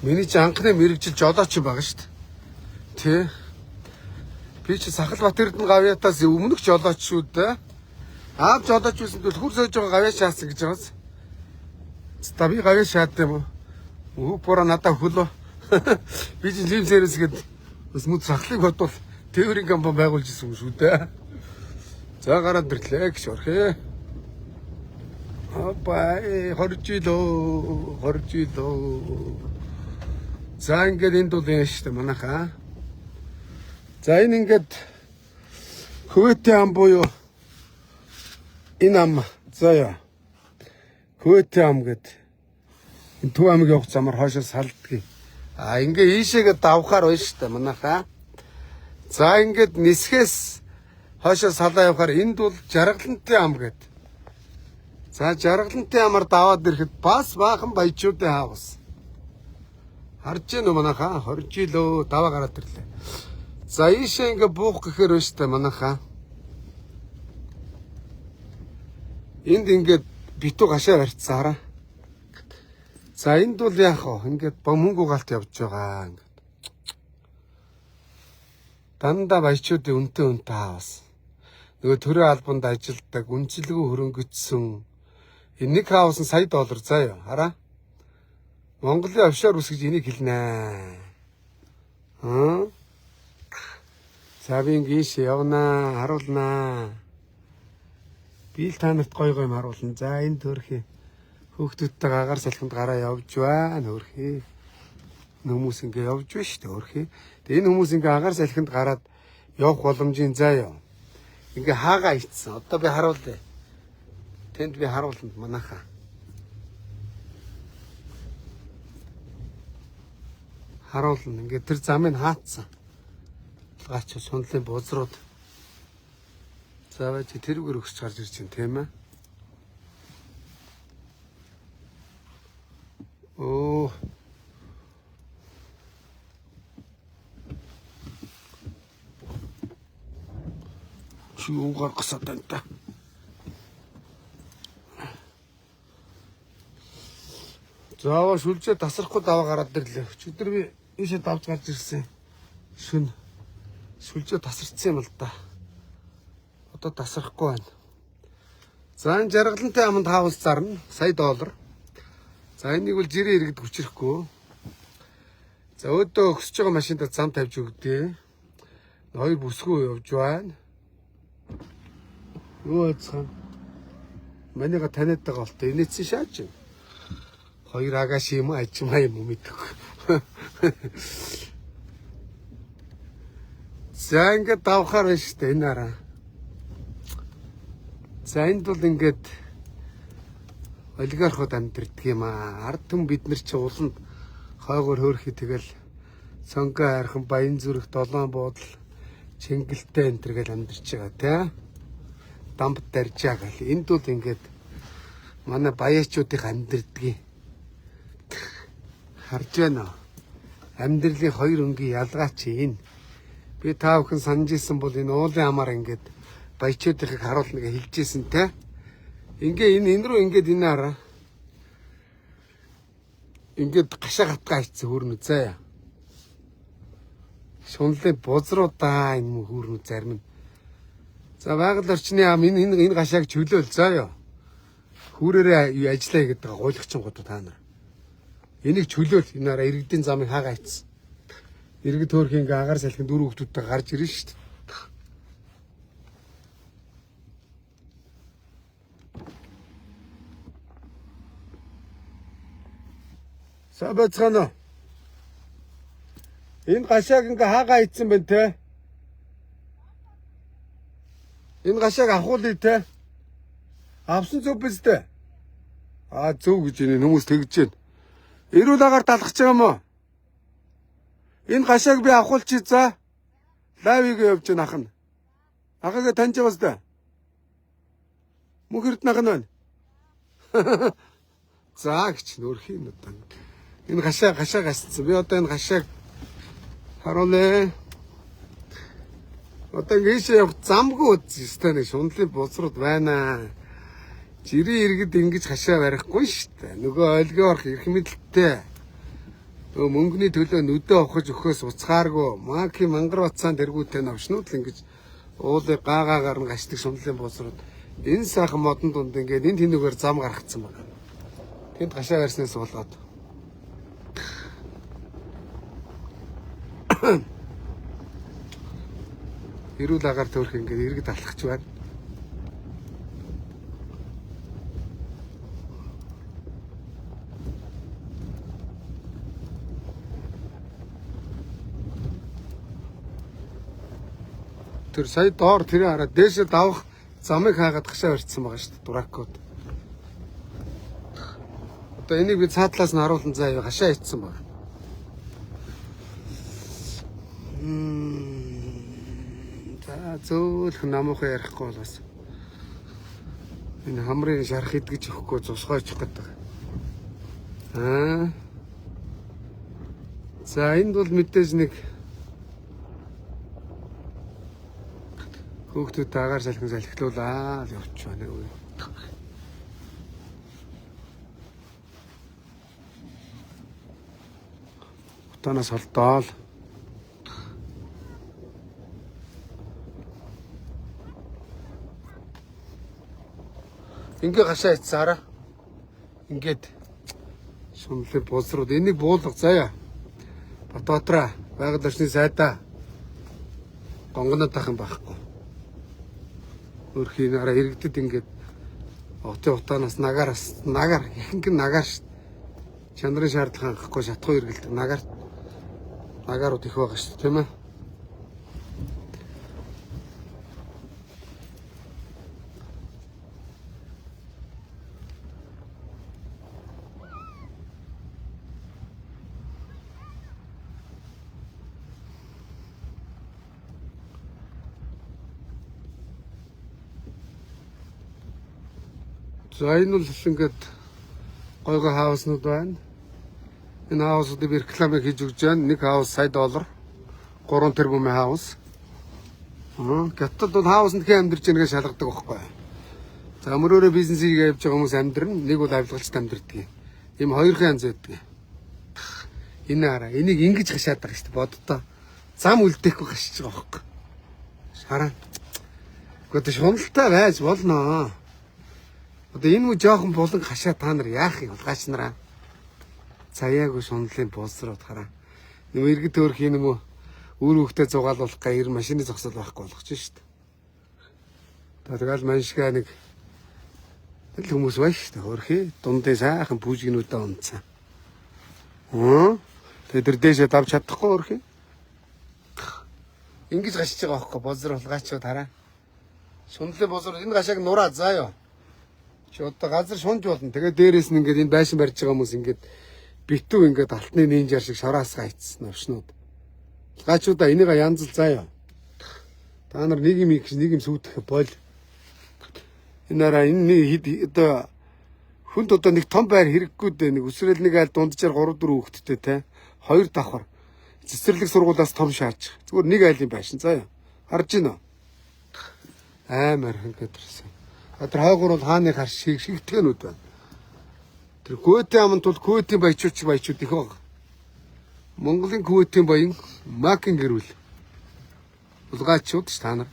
Миний ч анхны мэрэгжил жолооч байгаа шүү дээ. Тэ. Би чи Сахалбаатарт нь гавьяатаас өмнөх жолооч шүү дээ. Аав жолооч байсан бол хүр сойж байгаа гавьяа шаасан гэж байгаас. Та би гавьяа шаад юм уу? Пора надад хөлөө. Би чи лим сервис гээд бас мөд сахлыг бодвол тээврийн компани байгуулж ирсэн юм шүү дээ. За гараад ирлээ гэж орхээ. Апаа хоржилоо. За ингээд энд бол юм шүү дээ манайхаа. За энэ ингээд Кувейтийн ам буюу энэ ам заяа. Кувейтийн ам гэдэг энэ Төв аймаг явах замаар хойшоос салдгийг. Ингээ ийшээгээ давхаар байна шүү дээ манайхаа. За ингээд нисхээс хойшоос салаа явахаар энд бол Жаргалантын ам гэдэг. За Жаргалантын амаар даваад ирэхэд бас баахан баячуудын хаавс. Харж гэнэ манайхаа 20 жилөө даваа гараад ирлээ. За ийшээ ингээ буух гэхээр байна шүү дээ манайхаа. Энд ингээд битүү гашаа барьцсаараа. За энд бол яах вэ? Ингээд мөнгө галт явж байгаа ингээд. Дандаа баячуудын үнтэй хаавс. Нөгөө төрийн албанд ажилладаг үнцэлгүй хөрөнгөцсөн энэ нэг хаус нь $100 заяа хараа. Монголын офшор ус гэж энийг хэлнэ. За би ингэж явнаа, харуулнаа. Би л та нарт гой юм харуулна. За энэ төрхий хүүхдүүдтэй агаар салхинд гараа явж байна өөрхий. Хүмүүс ингэ явж байна шүү дээ өөрхий. Тэгээ энэ хүмүүс ингэ агаар салхинд гараад явах боломжийн заяа. Ингээ хаагаа ицсэн. Одоо би харуулъя. Тэнд би харуулна манайхаа. Харуулна. Ингээ тэр замыг хаацсан. Гаач сунлын бузрууд. За байж тэрүүгээр өсч гарч ирж байна тийм ээ. Оо. Чи юу гаргасаад байна та? Заава шүлжээ тасрахгүй даваа гараад ирлээ. Өчигдөр би ийшээ давж гарч ирсэн. Шүн шүлжээ тасарцсан юм л да. Одоо тасрахгүй байна. За энэ Жаргалантын аманд хаус зарна $100. За энийг бол жирийн иргэд хүчрэхгүй. За өөдөө өксөж байгаа машинтаа зам тавьж өгдөө. Хоёр бүсгүй явж байна. Юу цаа. Манайга таниад байгаа болтой. Инээдсэн шаач. Хоёр агаш юм ажмаа юм мэдэх. За ингээд давхаар байна шүү дээ энэ араа. За энд бол ингээд олигархууд амьдэрдэг юм аа. Ард түмэн бид нар чи уланд хойгоор хөөрхий тэгэл сонгоо хайрхан баян зүрх долоон буудал чингэлтэй энэ төр гэл амьдэрч байгаа тий. Дамб даржаа гэл. Энд бол ингээд манай баяачуудын амьдэрдэг. Харж байна. Амьдралын хоёр өнгийн ялгаа чи энэ. Би та бүхэн санаж ирсэн бол энэ уулын амаар ингээд баячуудыг харуулна гэж хэлжсэн те. Ингээ энэ рүү ингээд энэ хараа. Ингээд гашаа гатгаа хийцэн хөрнө заяа. Шунлын бузруудаа энэ хөрнө зарим нь. За байгаль орчны ам энэ гашааг чөлөөл заяа. Хүүрээрээ ажиллая гэдэг гуйлгчингууд та нар. Энийг чөлөөл энэ араа иргэдийн замыг хаагаа хийцэн. Иргэд хөөрхийн ингээ агаар салхинд дөрөв хүүхдүүдтэй гарч ирнэ шүү дээ. Сабацхано. Энэ гашааг ингээ хаагаа хийцэн байна те. Энэ гашааг авахулъя те. Авсан зөв биз дээ. Зөв гэж энэ хүмүүс тэгж байна. Эрүүл агаар талхаж байгаа юм уу? Энэ гашааг би авахулчих за. Лайвыг явж байна ах нь. Ахагаа таньж байгаас да. Мөнхөрд нах нь байна. За гэж нөрхийн удаа. Энэ гашаа гасцсан. Би одоо энэ гашааг харуулъя. Одоо ингээш явах замгүй үстэй нэг шунлын бузрууд байна. Жирийн иргэд ингэж хашаа барихгүй шүү дээ. Нөгөө ойлгоо орох эрх мэдэлтэй. Нөгөө мөнгөний төлөө нүдэ ухаж өгөхөөс уцгааргүй. Маки мангар бацаан тэргүүтэй навшнууд л ингэж уулыг гаагаагаар нь гашдаг шунлын бузрууд. Энэ сайхан модон дунд ингээд энэ тэнүүгээр зам гаргацсан байна. Тэнд гашаа барьснаас болоод. Эрүүл агаар төрөх ингээд иргэд алхаж байна. Тэр сая доор тэрэ хараад дээшээ давах замыг хаагаад гашаа барьцсан байгаа шүү дээ дуракууд. Одоо энийг би цаатлаас нь харуулсан заа гашаа ицсэн байна. За зөөлх намуухан ярихгүй бол бас энэ хамрын шарах идгэж өгөхгүй зусгойчих гэдэг. За энд бол мэдээж нэг хүүхдүүд агаар салхин салхилуулаа л явчих байна үе. Утанаас холдоол. Ингээ гашаа ицсаараа. Ингээд шунлын бузрууд энийг буулга заяа. Батбатраа байгаль орчны сайдаа гонгонод тахын байхгүй. Өөрхийн араа иргэдэд ингээд отын утаанаас нагаар ихэнх нь нагаар шүү. Чанарын шаардлага хангахгүй шатахгүй эргэлдэг нагаарууд их байгаа шүү тийм ээ. За энэ бол ингээд гой хауснууд байна. Энэ хаусуудыг рекламыг хийж өгч байна. Нэг хаус сая $, 3 тэрбумын хаус. Гэтэл бол хаусанд хэн амьдарч байгааг шалгадаг байхгүй. За мөрөөрөө бизнесийг явьж байгаа хүмүүс амьдрна. Нэг бол авилгалчд амьдрдаг. Ийм хоёрхан янз байдаг. Энэ хараа. Энийг ингэж гашаад байгаа шүү дээ. Боддоо. Зам үлдээхгүй гашиж байгаа байхгүй. Хараа. Гэхдээ шуналтай байж болно. Одоо энэ мө жоохон булан хашаа та нар яах юм улгаач нараа. Цаяагүй шунлын буулсрууд хараа. Нөө иргэд төрөх юм уу үр хөвгтөө зугаалуулах га ир машины зогсол байхгүй болгож шүү дээ. Тэгэл маншгаа нэг тэл хүмүүс байна шүү дээ. Хөрхий дундын сайхан пүүжгнүүдээ унцсан. Тэгээд тэр дээшээ давж чадахгүй хөрхий. Ингэж гашиж байгаа байхгүй бозор улгаачууд хараа. Шунлын бозор энэ гашааг нураа заа ёо. Чи одоо газар шунж болно. Тэгээд дээрээс нь ингээд энэ байшин барьж байгаа хүмүүс ингээд битүү ингээд алтны нинжар шиг шараасгаа ицсэн навшнууд. Гачуудаа энийг янзал заяа. Та нар нэг юм их нэг юм сүйдэх бол энэ араа энэ одоо хүнд одоо нэг том байр хэрэггүй дээ. Нэг өсрэл нэг айл дунджаар 3-4 хүүхэдтэй те. 2 давхар. Цэцэрлэг сургуулиас том шааж. Зүгээр нэг айлын байшин заяа. Харж гинөө. Амар ингээд ирсэн. Тэр хойгоор бол хааны хар шигтгээнүүд байна. Тэр Кувэтийн аманд бол Кувэтийн баячууд их байгаа. Монголын Кувэтийн баян Макин гэрүүл. Улгаачууд ш та нар.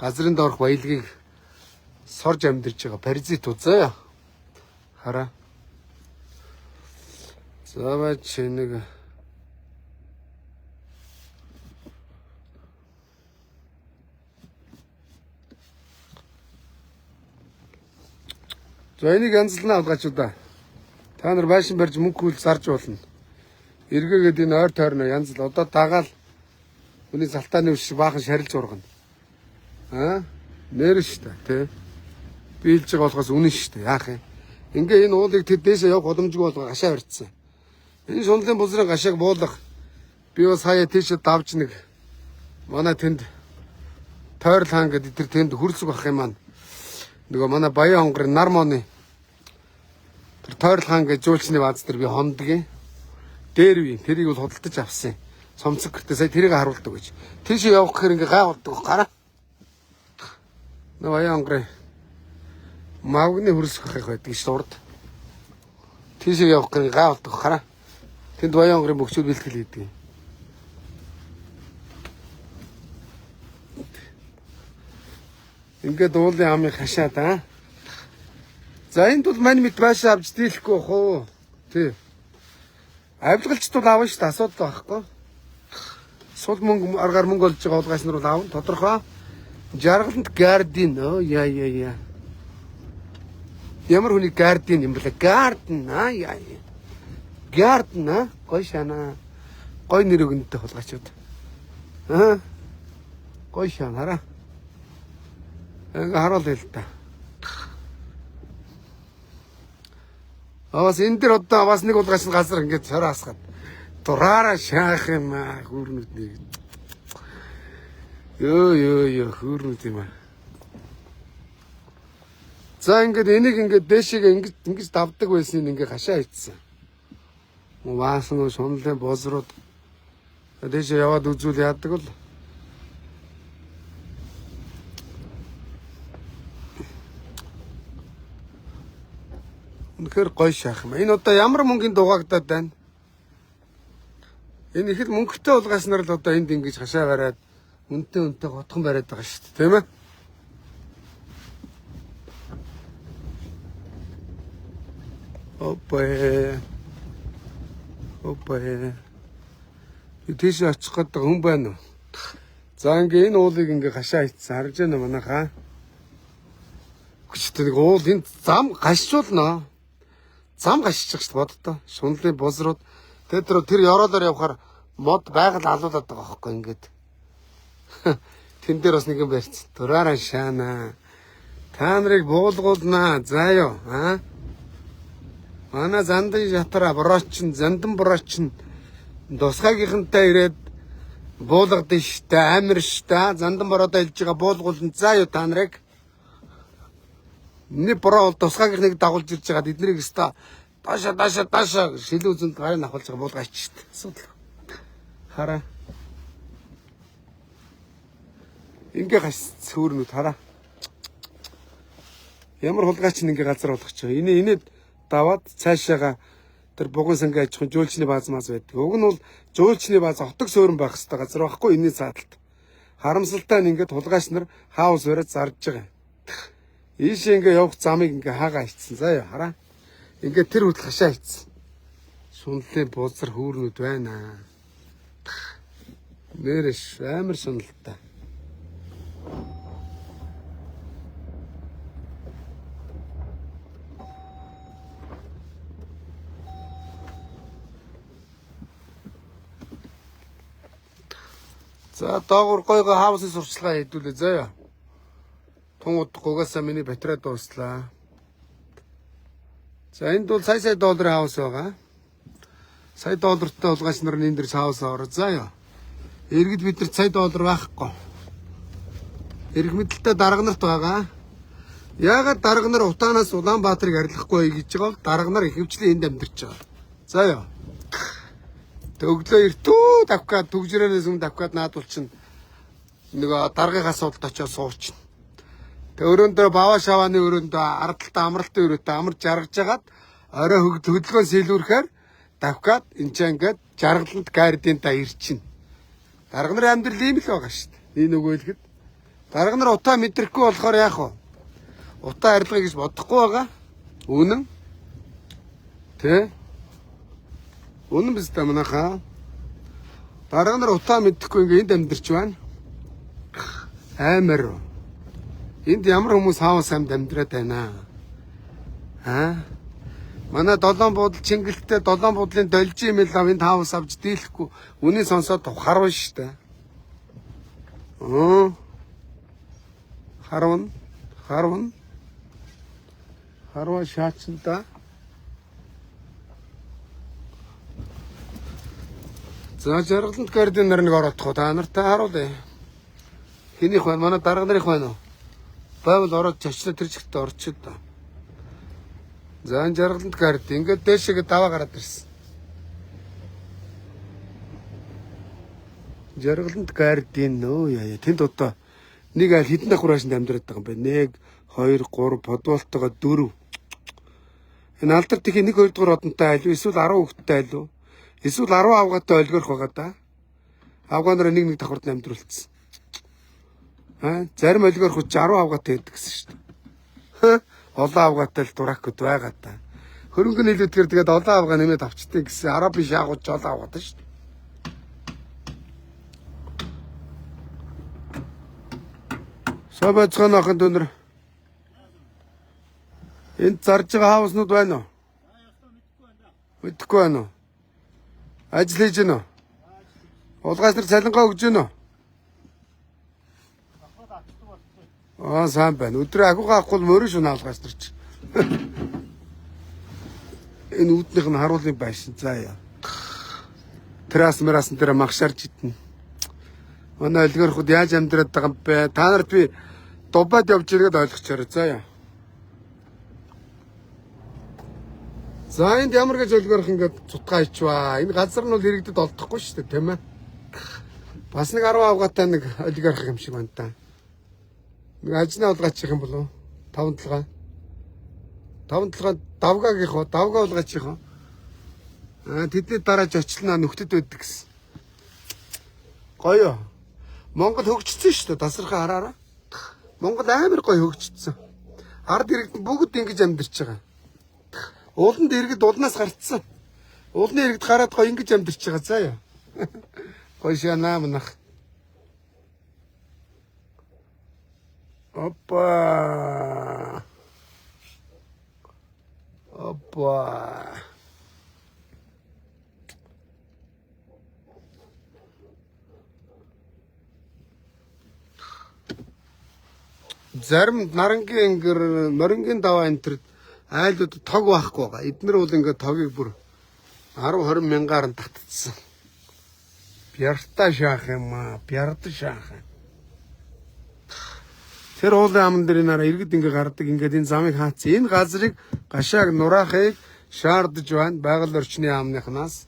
Газрын доорх баялагийг сорж амьдарч байгаа паразитууд заяа. Хараа. Заваач нэг за энийг янзлнаа авгаачудаа. Та нар байшин барьж мөнгө хөл зарж болно. Эргээгээд энэ ойр тойрно янзл одоо дагаал хүний залтааны үш баахан шарилж ургана. Нэр штэ тий. Бийлж байгаа болохоос үнэн штэ яах юм. Ингээ энэ уулыг тэр дээшээ явах боломжгүй болго гашаа барьцсан. Энэ шунлын бузрын гашааг буулгах би бас хаяа тийш давж нэг манай тэнд тойрол хаан гэдэг тэр тэнд хөрсөг ах юм маань. Нөгөө манай баян хонгорын нар моны Тэр тойрлохаан гэж жуулчны бааз дээр би хондгийн. Дээр би тэрийг бол худалдаж авсан. Сомцог гэртээ сая тэрийг харуулдаг гэж. Тийш явах гэхээр ингээ гайвалдаг гараа. Нөө аянгрэ. Мавгны хөрсөх байх байдаг ш урд. Тийш явах гэхээр гайвалдаг гараа. Тэнд баянгрын бөхчүүд бэлтгэл хийдэг. Ингээд уулын амыг хашаад аа. За энд бол мань мэд маш авч дийлэхгүй хоо. Тий. Авилгалчд бол аавна шүү дээ асуудал байхгүй. Сул мөнгө аргаар мөнгө олж байгаа улгаас нар бол аавна тодорхой. Жаргаланд гардин яа. Ямар хүний гардин юм бэ? Гардин яа. Гардин гой шана. Гой нэр өгөнтэй хулгачууд. Гой шанараа. Ингээ харуул л та. Бас энэ дэр одоо бас нэг улгаас газар ингээд сороо асгаад дураараа шаах юм аа хүүрнүүд нэг. Ёо хүүрнүүд юм аа. За ингээд энийг ингээд дээшээ ингэж давдаг байсан нь ингээд хашаа ицсэн. Муусан уу шунлын бозрууд дээшээ яваад үзүүл яадаг л. Үнэхээр гоё шаах юм. Энэ одоо ямар мөнгөний дугаагдаад байна? Энэ их л мөнгөтэй улгаас нар л одоо энд ингэж хашаа бариад үнтэй готхон бариад байгаа шүү дээ, тийм ээ? Опэ. Тийш очих гэдэг хүн байна уу? За ингээ энэ уулыг ингээ хашаа ицсэн харж байна манайхаа. Хүчтэй нэг уул энэ зам гашчулнаа. Зам гашчих шүү боддоо. Шунлын бозрууд тэр ёроолоор явахаар мод байгаль алуулаад байгаа байхгүй ингээд. Тэн дээр бас нэг юм барьц. Дураараа шаана. Та нарыг буулгуулнаа. За ёо. Манай зандан шатара бороочин, зандан бороочин тусгаагийнхантай ирээд буулгадсан штэ, амир штэ. Зандан бороодоо хэлж байгаа буулгуулна. За ёо та нарыг. Нэг бороо бол тусгаагийнхныг дагуулж ирж байгаа эднийг өстой даашаа шилүү зөнд гарыг авахулж байгаа буулгаач штэ. Асуудал. Хараа. Ингээ гас цөөрнүүд хараа. Ямар хулгайч ингээ газар болгоч. Инээд даваад цаашаага тэр буган сангийн аж ахуйн жуулчны бааз маас байдаг. Уг нь бол жуулчны бааз хотог суурин байх хэвээр газар байхгүй энэний цааталт. Харамсалтай нь ингээ хулгайч нар хаус бариад зарж байгаа. Ийш ингээ явах замыг ингээ хаагаа ичсэн. За яа хараа. Ингээ тэр хүртэл хашаа ичсэн. Шунлын бузар хүүрнүүд байна. Нэрш амар шунлтай. За доогуур гойго хаусын сурчлагаа хийдүүлээ заяа. Тун удахгүйгээсээ миний батарей дууслаа. За энд бол сая долларын хаус байгаа. Сая доллартай улгаач нар энэ дэр хаус ороо заяа. Иргэд бидэрт сая доллар байхгүй. Ирэх мэдлэлтэй дарга нарт байгаа. Яагаад дарга нар утаанаас Улаанбаатарыг арилгахгүй гэж байгаа бол дарга нар ихэвчлэн энд амьдарч байгаа. Заяа. Төглөө иртүү давхад түгжрэнээс өмнө давхад наадуулчин нөгөө даргын асуудалд очиж суурчин. Тэг өрөөндөө баваа шавааны өрөөндөө ардталтаа амралтын өрөөтэй амарч жаргаж хагаад орой хөдөлгөөн сэлүүрхээр давхад энэ ч ингээд жаргаланд гайрдын та ирчин. Дарга нарын амьдрал ийм л байгаа шүү дээ. Энэ өгөөлөхөд дарга нар утаа мэдрэхгүй болохоор яах вэ? Утаа арилгая гэж бодохгүй байгаа. Үнэн. Тэ? Үнэн биз дээ манайхаа. Дарга нар утаа мэдхгүй ингээд энд амьдарч байна. Амар. Энд ямар хүмүүс хаус амьд амьдраад байна аа? Манай долоон буудал Чингэлтэй долоон буудлын должи имэл ав энд хаус авч дийлэхгүй. Үнийг сонсоод харван штэ. Харван шаачин та. За жаргаланд гардин нар нэг ороодох та нартай харуулъя. Хинийх байна? Манай дарга нарыг байна уу? Байвал ороод чачлаа тэр чигтээ орчод та. За энэ жаргаланд гард ингээд дээшээ даваа гараад ирсэн. Жаргаланд гардын нөө яа. Тэнд одоо нэг аль хэдэн давхар хаашинд амьдраад байгаа юм бэ? 1 2 3 подволтойгоо 4. Энэ алдар тхийн 1 2 дугаар одонтой айлуу эсвэл 10 хүүхэдтэй айлуу. Эсвэл 10 авгаатай олгорох байгаа да. Авгаанаараа нэг давхарт амьдруулсан. Зарим олгорох 60 авгаатай байдаг гэсэн шүү дээ. Олон авгаатай л дуракуд байгаа та. Хөрөнгө нийлүүлэхээр тэгээд олон авгаа нэмээд авчтыг гэсэн 10 биш агуулж олон авгаатай шүү дээ. Сабацхан ахын дүнэр. Энд зарж байгаа хауснууд байна уу? Мэдхгүй байна уу? Ажил хийж гэнэ үү? Улгаас нар цалингаа өгж гэнэ үү? Сайн байна. Өдрөө агуугаа авахгүй мөрөн шунаа алгаас төрч. Энэ үүднийх нь харуулын байшин заа яа. Террас мерасан дээр магшаарч идэнэ. Манай олгорход яаж амьдраад байгаа юм бэ? Та нарт би дубад явж ирээд ойлгочоор заа яа. За энд ямар гэж олгорох ингээд цутгаа ичваа. Энэ газар нь бол иргэдэд олдохгүй шүү дээ, тийм ээ. Бас нэг 10 авгаатай нэг олгорох юм шиг байна та. Ажнаа улгаачих юм болов уу? 5 толгой. 5 толгой давгаагийнх уу? Давгаа улгаачих уу? Тэдний дарааж очлоо нүхтэд байдаг гэсэн. Гоё. Монгол хөгжсөн шүү дээ. Тасархаа хараараа. Монгол амар гоё хөгжсөн. Ард иргэд бүгд ингэж амьдарч байгаа. Ууланд иргэд улнаас гарцсан. Уулны иргэд гараад гоё ингэж амьдарч байгаа заа яа. Гоё шанаа манах. Опа. Зарим нарангийн ингэр морингийн даваа энтерд айлууд тог байхгүй байгаа. Эднэр бол ингээд тогийг бүр 10 20 мянгаар татчихсан. Пярта шаах юм аа. Пярта шаах. Тэр уулын аман дээр нараа иргэд ингээ гардаг ингээд энэ замыг хаацсан. Энэ газрыг гашааг нураахыг шаардж байна байгаль орчны яамныхнаас.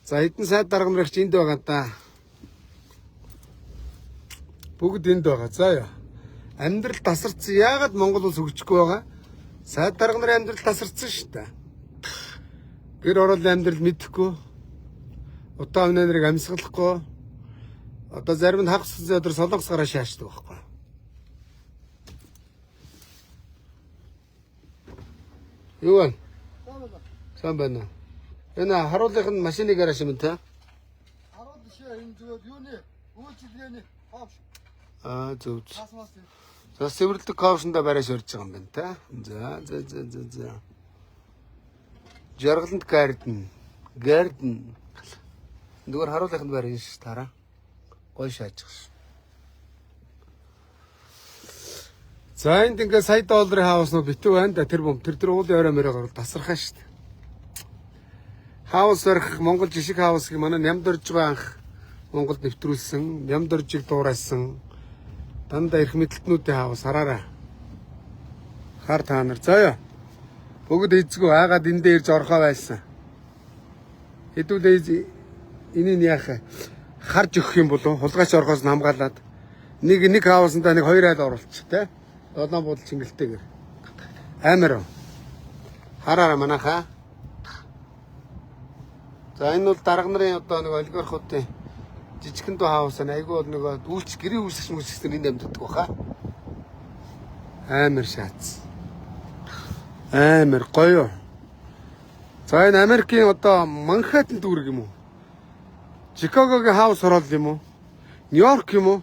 За эдэн сайд дарга нарыг энд байгаа та. Бүгд энд байгаа. За яа. Амьдрал тасарсан. Яагаад Монгол улс хөгжихгүй байгаа? Сайд дарга нарын амьдрал тасарсан шүү дээ. Гэр ороолын амьдрал мэдэхгүй. Утаа өмнө нарыг амьсгалахгүй. Одоо зарим нь хагас өдөр солонгос гараа шаачдаг байхгүй. Юу вэ? Сайн байна. Энэ харуулгын машины гараж юм те? Харуул бишээ энэ зүгээр юуны үйлчлэгээний хавш. Зөв. За сэвэрлдэг ковшонда барайж орж байгаа юм байна те. За. Жаргаланд гарден. Зүгээр харуулгын барайж ш тараа. Гой шаачих ш. За энд ингээ сая долларын хауснууд битүү байна да. Тэр уулын орой мөрөөр тасархаа ш. Хаус орох Монгол жишг хаусыг манай нямд орж байгаа анх Монголд нэвтрүүлсэн, нямд оржиг дуурайсан. Дандаа эрх мэдлтнүүдийн хаус хараарай. Хар та нар заяа. Бүгд эзгүй аагаад энэ дээр ирж орхоо байсан. Хэдүүлээ энийг яах харж өгөх юм болов хулгайч орхоос нь хамгаалаад нэг хаусандаа нэг 2 айл оруулчих те. Долоон буудал чингэлтэйгэр. Амар. Хараарай манайхаа. За энэ бол дарга нарын одоо нэг олигархуудын жижигхэн дуу хаус айгүй бол нэг гэрийн үүсгэж мүсгсэн энд амьддаг баха. Амар шаац. Амар гоё. За энэ Америкийн одоо Манхэттен дүүрэг юм уу? Чикагогийн хаус орол юм уу? Нью-Йорк юм уу?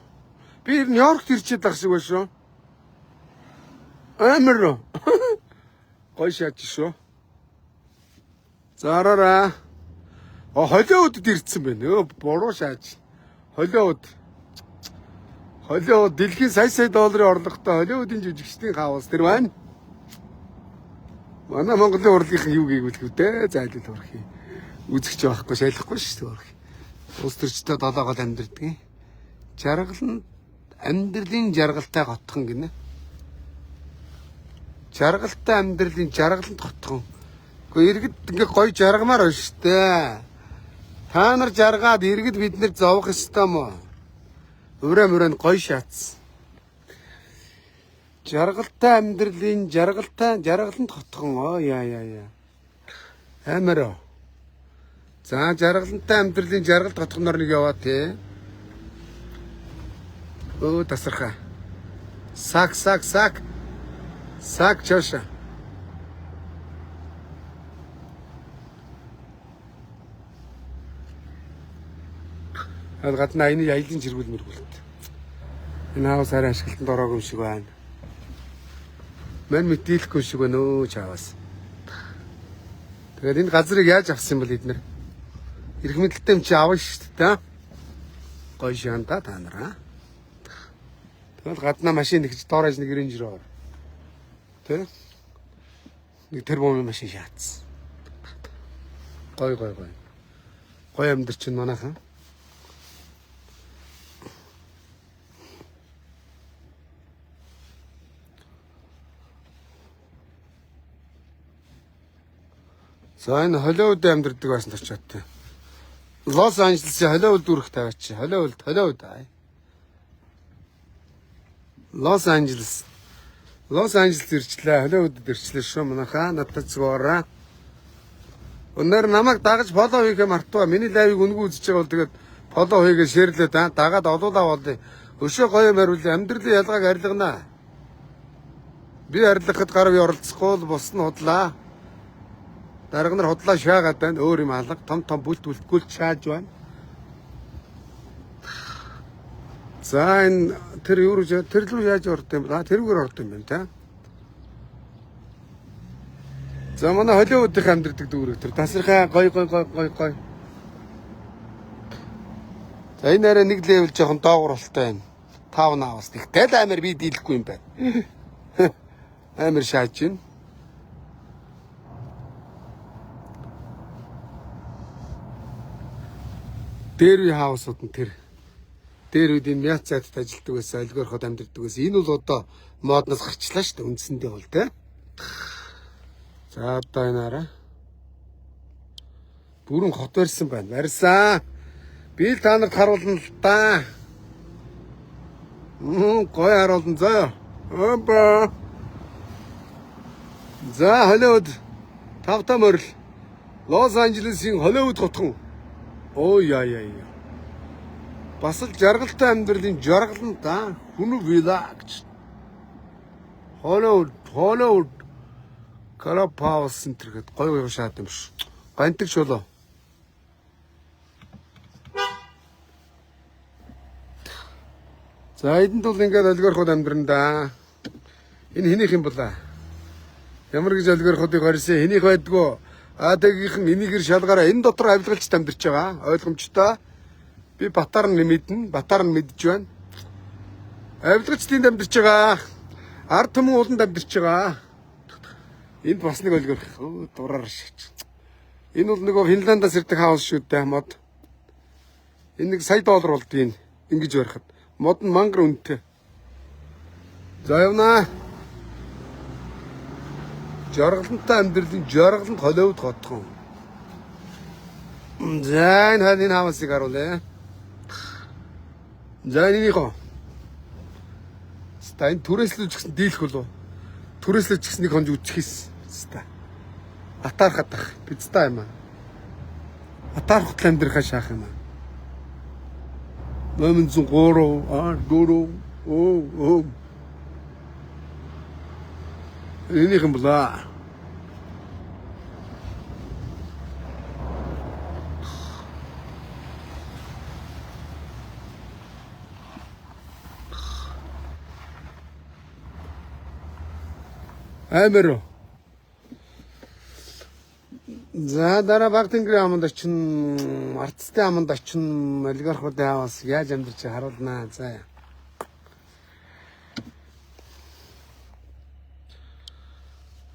Би Нью-Йоркт ирчээд байгаа шиг байна шүү. Амар. Гоё шаач шүү. Зараараа. Холиуд ирсэн байна. Буруу шааж. Холиуд дэлхийн сая долларын орлоготой Холиудын жүжигчдийн хаус тэр байна. Манай Монголын урлагийнхан юу гэйгүүл хөвдөө зайлуул хөрхий. Үзэгч байхгүй шайлахгүй шүү дээ хөрхий. Улс төрчтэй долоогоод амьдэрдэг. Жаргал нь амьдралын жаргалтай готхон гинэ. Жаргалтай амьдралын жаргаланд хотхон. Гэхдээ иргэд ингээ гоё жаргамаар байна штэ. Та нар жаргаад иргэд биднэр зовох ёстой мó. Өрөө гоё шаац. Жаргалтай амьдралын жаргаланд хотхон. Оо яа. Амараа. За жаргалтай амьдралын жаргалд хотхоноор нэг яваа те. Оо тасархаа. Сак. Сак чаша. Гадна энэ аялын зэргүүл мэргүүлт. Энэ хаус арай ашиглалтанд ороогүй юм шиг байна. Мань мэдээлэхгүй шиг байна өө чаавас. Тэгээд энэ газрыг яаж авсан юм бол эднэр? Ирэх мэдлэлтэй юм чи авна шүү дээ. Гоё шаанда та нараа. Тэгэл гадна машин нэгж доорож нэг рейнжер ор. Тэ? Нэг тэрбум машин шаацсан. Гоё. Гоё амьдэр чинь манайхан. За энэ Холливуд амьдардаг байсан очиод. Лос Анжелесийн Холливуд дүрх тавиач. Холливуд. Лос Анжелес ирчлээ. Холливудд ирчлээ шүү манайхаа. Надад згоораа. Өнөр намайг дагаж фоллоу хийхээ мартваа. Миний лайвыг үнгүй үзэж байгаа бол тэгээд фоллоу хийгээ шеэрлээ та. Дагаад олуулаа болъё. Өшөө гоё морил амьдралын ялгааг арилгана. Би арилгахад гарав оролцохгүй бол бус нь худлаа. Дарга нар худлаа шаагаад байна. Өөр юм алга. Том бүлтгүүл шааж байна. За энэ тэр юу рүү яаж орд юм бэ? Тэрүүгээр орд юм байна та. За манай Холливуудын амьдардаг дүүрэг тэр тасархай гоё. За энэ арай нэг левел жоохон доогуур болтой байна. 5 наавас. Тэгтэл амар би дийлэхгүй юм байна. Амар шааж байна. Дээр үе хаусууд нь тэр. Дээр үеийн мяц цайтад ажилладаг байсан, олигорход амьдардаг байсан. Энэ бол одоо модноос гарчлаа шүү дээ үндсэндээ бол тэ. За одоо энэ араа. Бүрэн хот барьсан байна. Барьсан. Би л та нарт харуулна л да. Гоё харуулна заа. Опа. За Холливуд. Тавта морил. Лос Анжелесийн Холливуд хотхон. Оо яа. Бас л жаргалтай амьдралын жаргаланд да хүн вилагч. Холливуд Клабхаус центр гээд гоё шаад юм ш. Гандаг шолоо. За эдэнд бол ингээд олигорход амьдран да. Энэ хэнийх юм болаа? Ямар гэж олигорходыг орьсон хэнийх байдгүй. Адагийнхан энийгээр шалгаараа энэ дотор авилгалч амьдарч байгаа. Ойлгомжтой. Би Батар нь мэдж байна. Авилгач тэнд амьдарч байгаа. Ард түмэн ууланд амьдарч байгаа. Энд бас нэг олигорх. Дураар шиж. Энэ бол нөгөө Финландаас ирдэг хаус шүү дээ мод. Энэ нэг сая доллар болдгийг ингэж барихад. Мод нь мангар үнэтэй. За явна. Жаргалантай амьдралын жаргаланд Холливуд хотхон. За энэ хаусыг харуулъя. За энийхөө. Стайн түрээслүүж гисэн дийлэх болов. Түрээслүүж гиснэг хонж үчхээс. Ста. Атаархад ах. Пицта юм аа. Атаарх хотл амьдрахаа шаах юм аа. 803 4 оо. Энийх юм бла. Амиро. За дараа Багтингрийн аманд очин, артистын аманд очин, олигархуудын аваас яаж амьдарч харуулнаа. За.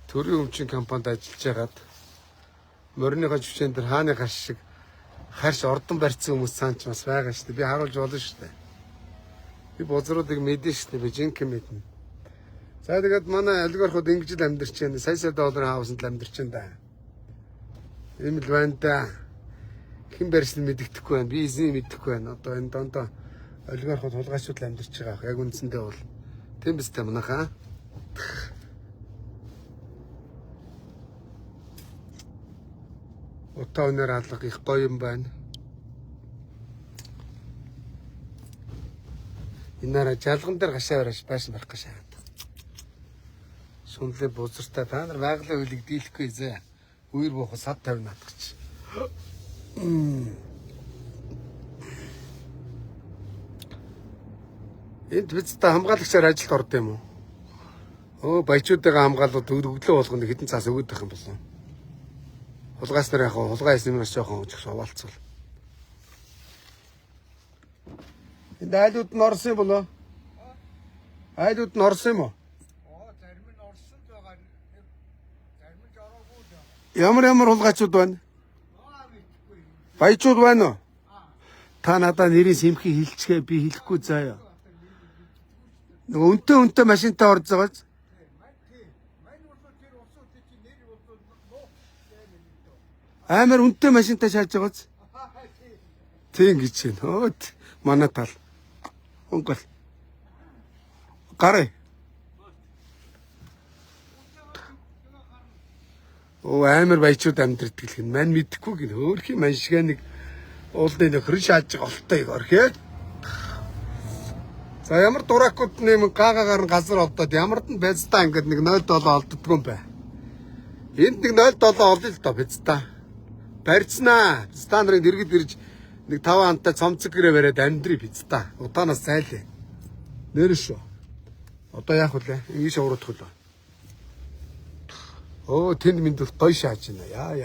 Төрийн өмчин компанид ажиллаж байгаад морныхоо жүжигчэн дээр хааны гарш шиг харш ордон барьцсан хүмүүс цаанч бас байгаа шүү дээ. Би харуулж болно шүү дээ. Би бозруудыг мэдэн шүү дээ. Би жинхэнэ мэднэ. За тэгээд манай олигархууд ингэж л амьдарч байна. Сая долларын хаусанд л амьдарч байна да. Ийм л байна да. Хэн барьсан мэддэхгүй байна. Би эзэн мэдэхгүй байна. Одоо энэ дондоо олигархууд хулгайчуд л амьдарч байгаа. Яг үндсэндээ бол тийм биз дээ манайхаа. Утаа өнөр алга их гоё юм байна. Инаараа жалган дээр гашаа барьж байшин барах гэж шахаад. Шүнлээ бузартай та нар байгалийн хөлийг дийлэхгүй зэ. Үер буух сад 50 наадгач. Энд биз та хамгаалагчаар ажилд орд юм уу? Өө баячуудаа хамгаалууд өглөө болгоно хэдэн цаас өгöd байх юм болов. Хулгайс нар яг хулгай эсэмнээс жоохон өчгс оваалцвал. Энд айлууд нь орсон юм болоо? Айлууд нь орсон юм уу? Зарим нь орсон л байгаа. Зарим нь ороогүй л байгаа. Ямар хулгайчуд байна? Баячууд байна уу? Та надад нэрийн сэмхий хилчгээ би хэлэхгүй заяа. Нөгөө өнтөө машинтай орж байгаач. Амар үнэтэй машинтай шааж байгаач. Тийм гэж байна. Өөд манай тал. Онгол. Гараа. Оо амар баячууд амьдрдаг л гин. Мань мэдхгүй гин. Хөөрхийн маншгаа нэг уулын нөхөр шааж байгаа олтой орхиё. За ямар дуракууд нэм гаагаагаар газар олдоод ямард нь бэзтаа ингээд нэг 0.7 олддггүй юм бай. Энд нэг 0.7 олъё л доо бэзтаа. Барьцнаа. Бэзтаа нарын дэргэд ирж нэг 5 антай цомцог гэрээ бариад амьдрий бэзтаа. Утаанаас зайлээ. Нэр шүү. Одоо яах вэ? Ийш уруудах вэ? Оо тэнд минь гоё шааж байна. Яа.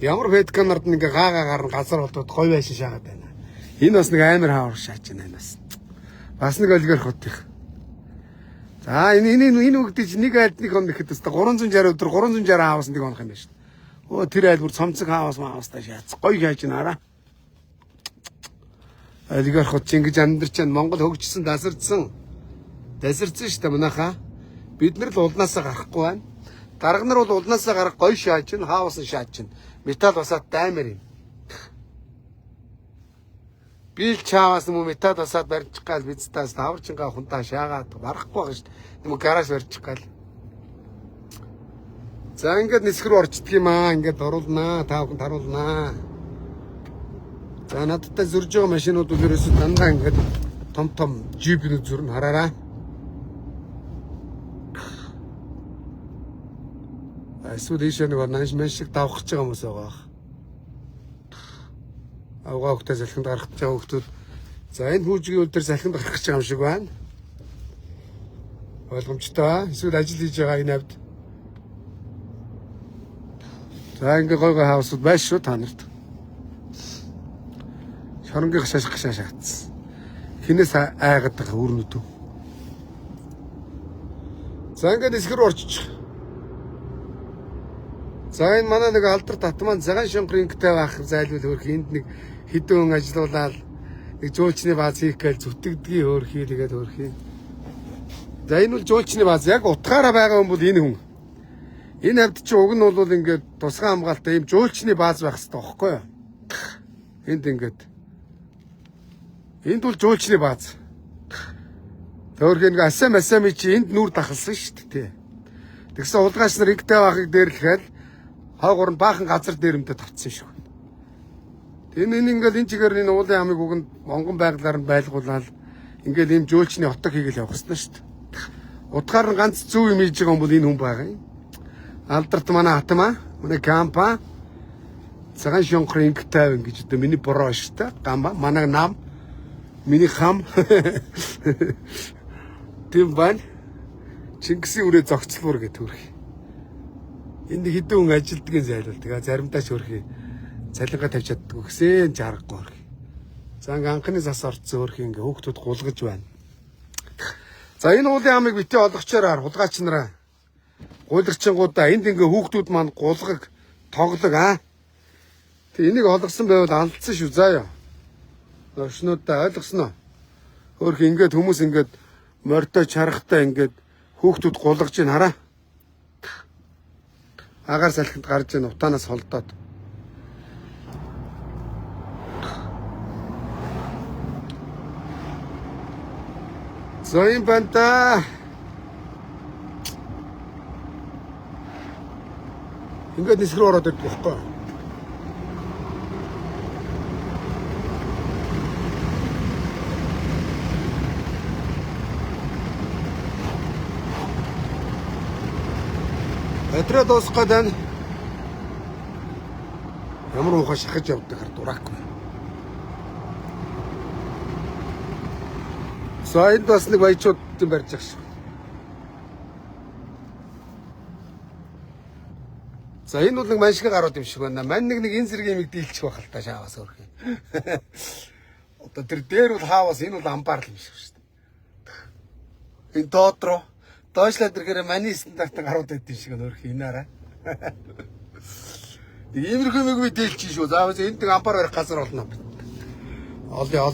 Ямар ветканард нэг гаагаагаар газар олдоод гоё байшин шаагаад байна. Энэ бас нэг амар хаавар шааж байна энэ бас. Бас нэг олигарх хотих. За энэ үгдэж нэг айлд нэг он гэхэд өстө 360 өдөр 360 хаавас нэг онох юм байна шүү. Оо тэр айл бүр цомцог хаавас маавастай шаац. Гоё шааж байна. Олигарх хот ингэж амьдарч байна. Монгол хөгжсөн дасарцсан шүү дээ манайхаа. Бид нар л улнаасаа гарахгүй байна. Дарга нар бол улнаасаа гарах гоё шааж байна. Хаавас нь шааж байна. Металл басаад даймар юм. Би л чааваас юм метад басаад барьчих гал бидстаас таварчингаа хунтаа шаагаад барахгүй байгаа шүү дээ. Юм гараж барьчих гал. За ингээд нисгэр орчдөг юм аа. Ингээд оруулнаа. Та бүхэнд харуулнаа. За надтай зурж байгаа машинууд үлээрээс дандаа ингээд том джипнүүд зурна хараараа. Эсвэл ийшээ нэг нанш шиг давах гэж байгаа хүмүүс байгаа. Авгаа хөлтөд салхинд гарах гэж байгаа хүмүүс. За энэ хүүжгийн үйл дээр салхинд гарах гэж байгаа юм шиг байна. Ойлгомжтой. Эсвэл ажил хийж байгаа энэ авд. За ингээ гой хаусууд байж шүү та нарт. Шоронгийн хашааш хатсан. Хинээс айгаад байгаа өрнөдөө. За ингээ нисгэр орчих. За энэ манай нэг алдар татман цагаан шонгор инктэй байх зайлвал хөрх энд нэг хэдэн ажиллаулаад нэг жуулчны бааз хийх гээл зүтгэдгийн хөрхий тэгээд хөрхий. За энэ бол жуулчны бааз яг утгаараа байгаа хүн бол энэ хүн. Энэ хавьд чи уг нь бол ингээд тусгай хамгаалалтаа ийм жуулчны бааз байх хэрэгтэй байхгүй юу? Энд ингээд энд бол жуулчны бааз. Хөрх нэг асами чи энд нүур дахалсан шүү дээ. Тэгсэн улгаач нар инктэй байхыг дээрлэхэд хойгоор нь баахан газар дээрэмдээ тавцсан шүү. Энэ ингээл энэ чигээр энэ уулын хамыг үгэнд монгон байглаар нь байлгуулаад ингээл ийм жуулчны отог хийгээл явах хэрэгтэй шүү дээ. Утгаар нь ганц зөв юм хийж байгаа юм бол энэ хүн байгаа юм. Алдарт манай хатмаа, манай кампа цагаан шонгор инктэй ингэж одоо миний бороо шүү дээ. Гамба манай нам миний хам тийм байна. Чингисийн үрээ зогцлуур гэж төрх. Энд хэдэн хүн ажилдгийн зайлуулдаг. Заримдаа ч хөрхий цалингаа тавьж чаддаг гэсэн жаргагүй хөрхий. За ингээ анхны зас орцсон хөрхий ингээ хүүхдүүд гулгаж байна. За энэ уулын хамыг битээ олгочоор хулгайч нараа гуйлагчингуудаа энд ингээ хүүхдүүд маань гулгаг тоглог аа. Тэг энийг олгосон байвал алдсан шүү заа ёо. Өршнүүдээ ойлгосноо. Хөрхий ингээд хүмүүс ингээд морьтой чаргатай ингээд хүүхдүүд гулгаж ийн хараа. Агаар салхинд гарч ийн утаанаас холдоод. Зоин банда. Ингээд нисрүү ороод ирдэг байхгүй. Өдрөө дуусах гээд байна. Ямар ухаа шахаж явдаг хар дураагүй. За энд бас нэг баячууд барьж байгаа шүү. За энэ бол нэг маншиг гарууд юм шиг байна. Мань нэг энэ зэргийн юмыг дийлчих байх л та шааваас өөрх юм. Одоо тэр дээр бол хаавас энэ бол амбаар л юм шиг шүү дээ. Энэ доотроо доошлаад ирэхээр маний стандартын гарууд байдсан шиг өөрх юм инаараа. Иймэрхүү мэг би дийлчих шүү. Заавал энд нэг амбаар барих газар болно. Олё.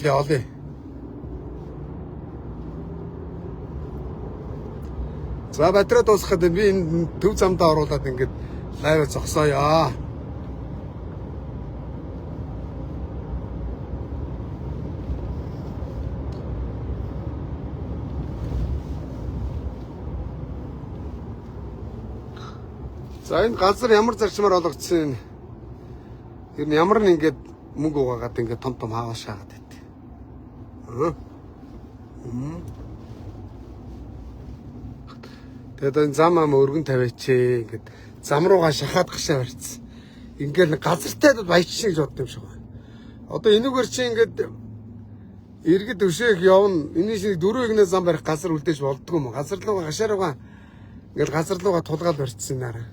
За батраа дуусахад би энэ төв замдаа оруулаад ингээд лайв зогсооё. За энэ газар ямар зарчмаар олгогдсон юм. Ер нь ямар нэг ингээд мөнгө угаагаад ингээд том хааваа шаагаад байт. Тэгээд энэ зам ам өргөн тавиач ингээд зам руугаа шахаад гашаа барьцсан. Ингээд нэг газартай баяч шиг бодсон юм шиг байна. Одоо энэгээр чи ингээд иргэд өшөөх явна. Энийн шиг 4 игнээ зам барих газар үлдээж болдгоо юм. Газар руугаа гашааруугаа ингээд газар руугаа тулгаад барьцсан наараа.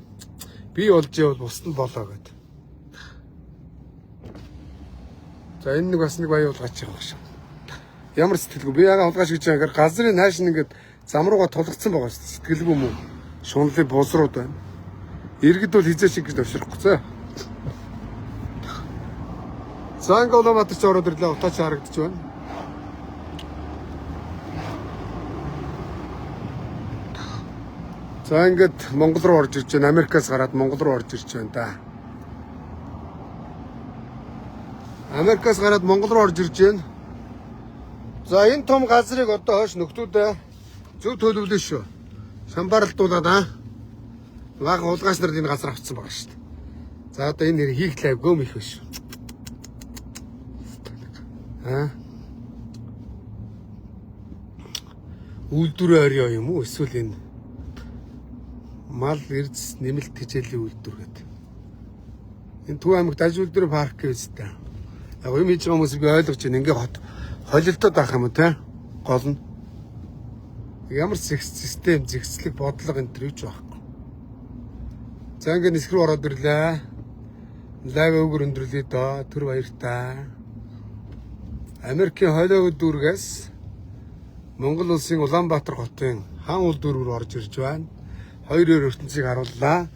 Би болж явал бусд нь болоо гэд. За энэ нэг бас нэг баяа уулгаач байгаа шүү. Ямар сэтгэлгүй. Би яга уулгаач гэж байгаа. Газрын нааш нэгэд зам руугаа тулгцсан байгаа шүү. Сэтгэлгүй мүү. Шунлын бузрууд байна. Иргэд бол хизээч ингэж төвшрөхгүй зөө. За ингээд Улаанбаатарч ороод ирлээ. Утаач харагдаж байна. За ингээд Монгол руу орж ирж байна. Америкаас гараад Монгол руу орж ирж байна да. Америкаас гараад Монгол руу орж ирж байна. За энэ том газрыг одоо хойш нөхдүүдээ зөв төлөвлөж шүү. Шамбаралдуулаад баахан уулгаач нарт энэ газар авцсан байгаа шүү дээ. За одоо энэ нэр хийх лайв гөөм их биш шүү. Үйлдвэрээ орё юм уу? Эсвэл энэ мал эрдэс нэмэлт хичээлийн үйлдвэр гэдэг. Энэ Төв аймагт аж үйлдвэрийн парк гэвчтэй. Яг юм хийж байгаа хүмүүс би ойлгож байна. Ингээ холилдоод байх юм те. Гол нь ямар систем, зэгцлэг, бодлого энэ төр юу байхгүй. За ингээ нисрүү ороод ирлээ. Лайв өгөр өндөрлөе доо. Тэр баяртай. Америкийн Холливуд дүүргээс Монгол улсын Улаанбаатар хотын хан улдүр рүү орж ирж байна. 2 ертөнцийг харууллаа.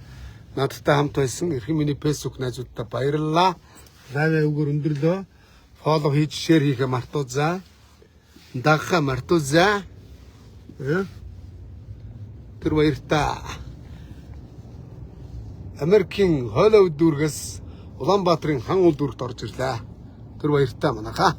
Надтай хамт байсан эрхэм миний фэйсбુક найзуудтай баярлалаа. Лайв өгөр өндөрлөө. Фоллоу хийж шеэр хийхээ мартуузаа. Дагахаа мартуузаа. Тэр баяртай. Америкийн Холливуд дүүргээс Улаанбаатарын хан улдүрт орж ирлээ. Тэр баяртай манайхаа.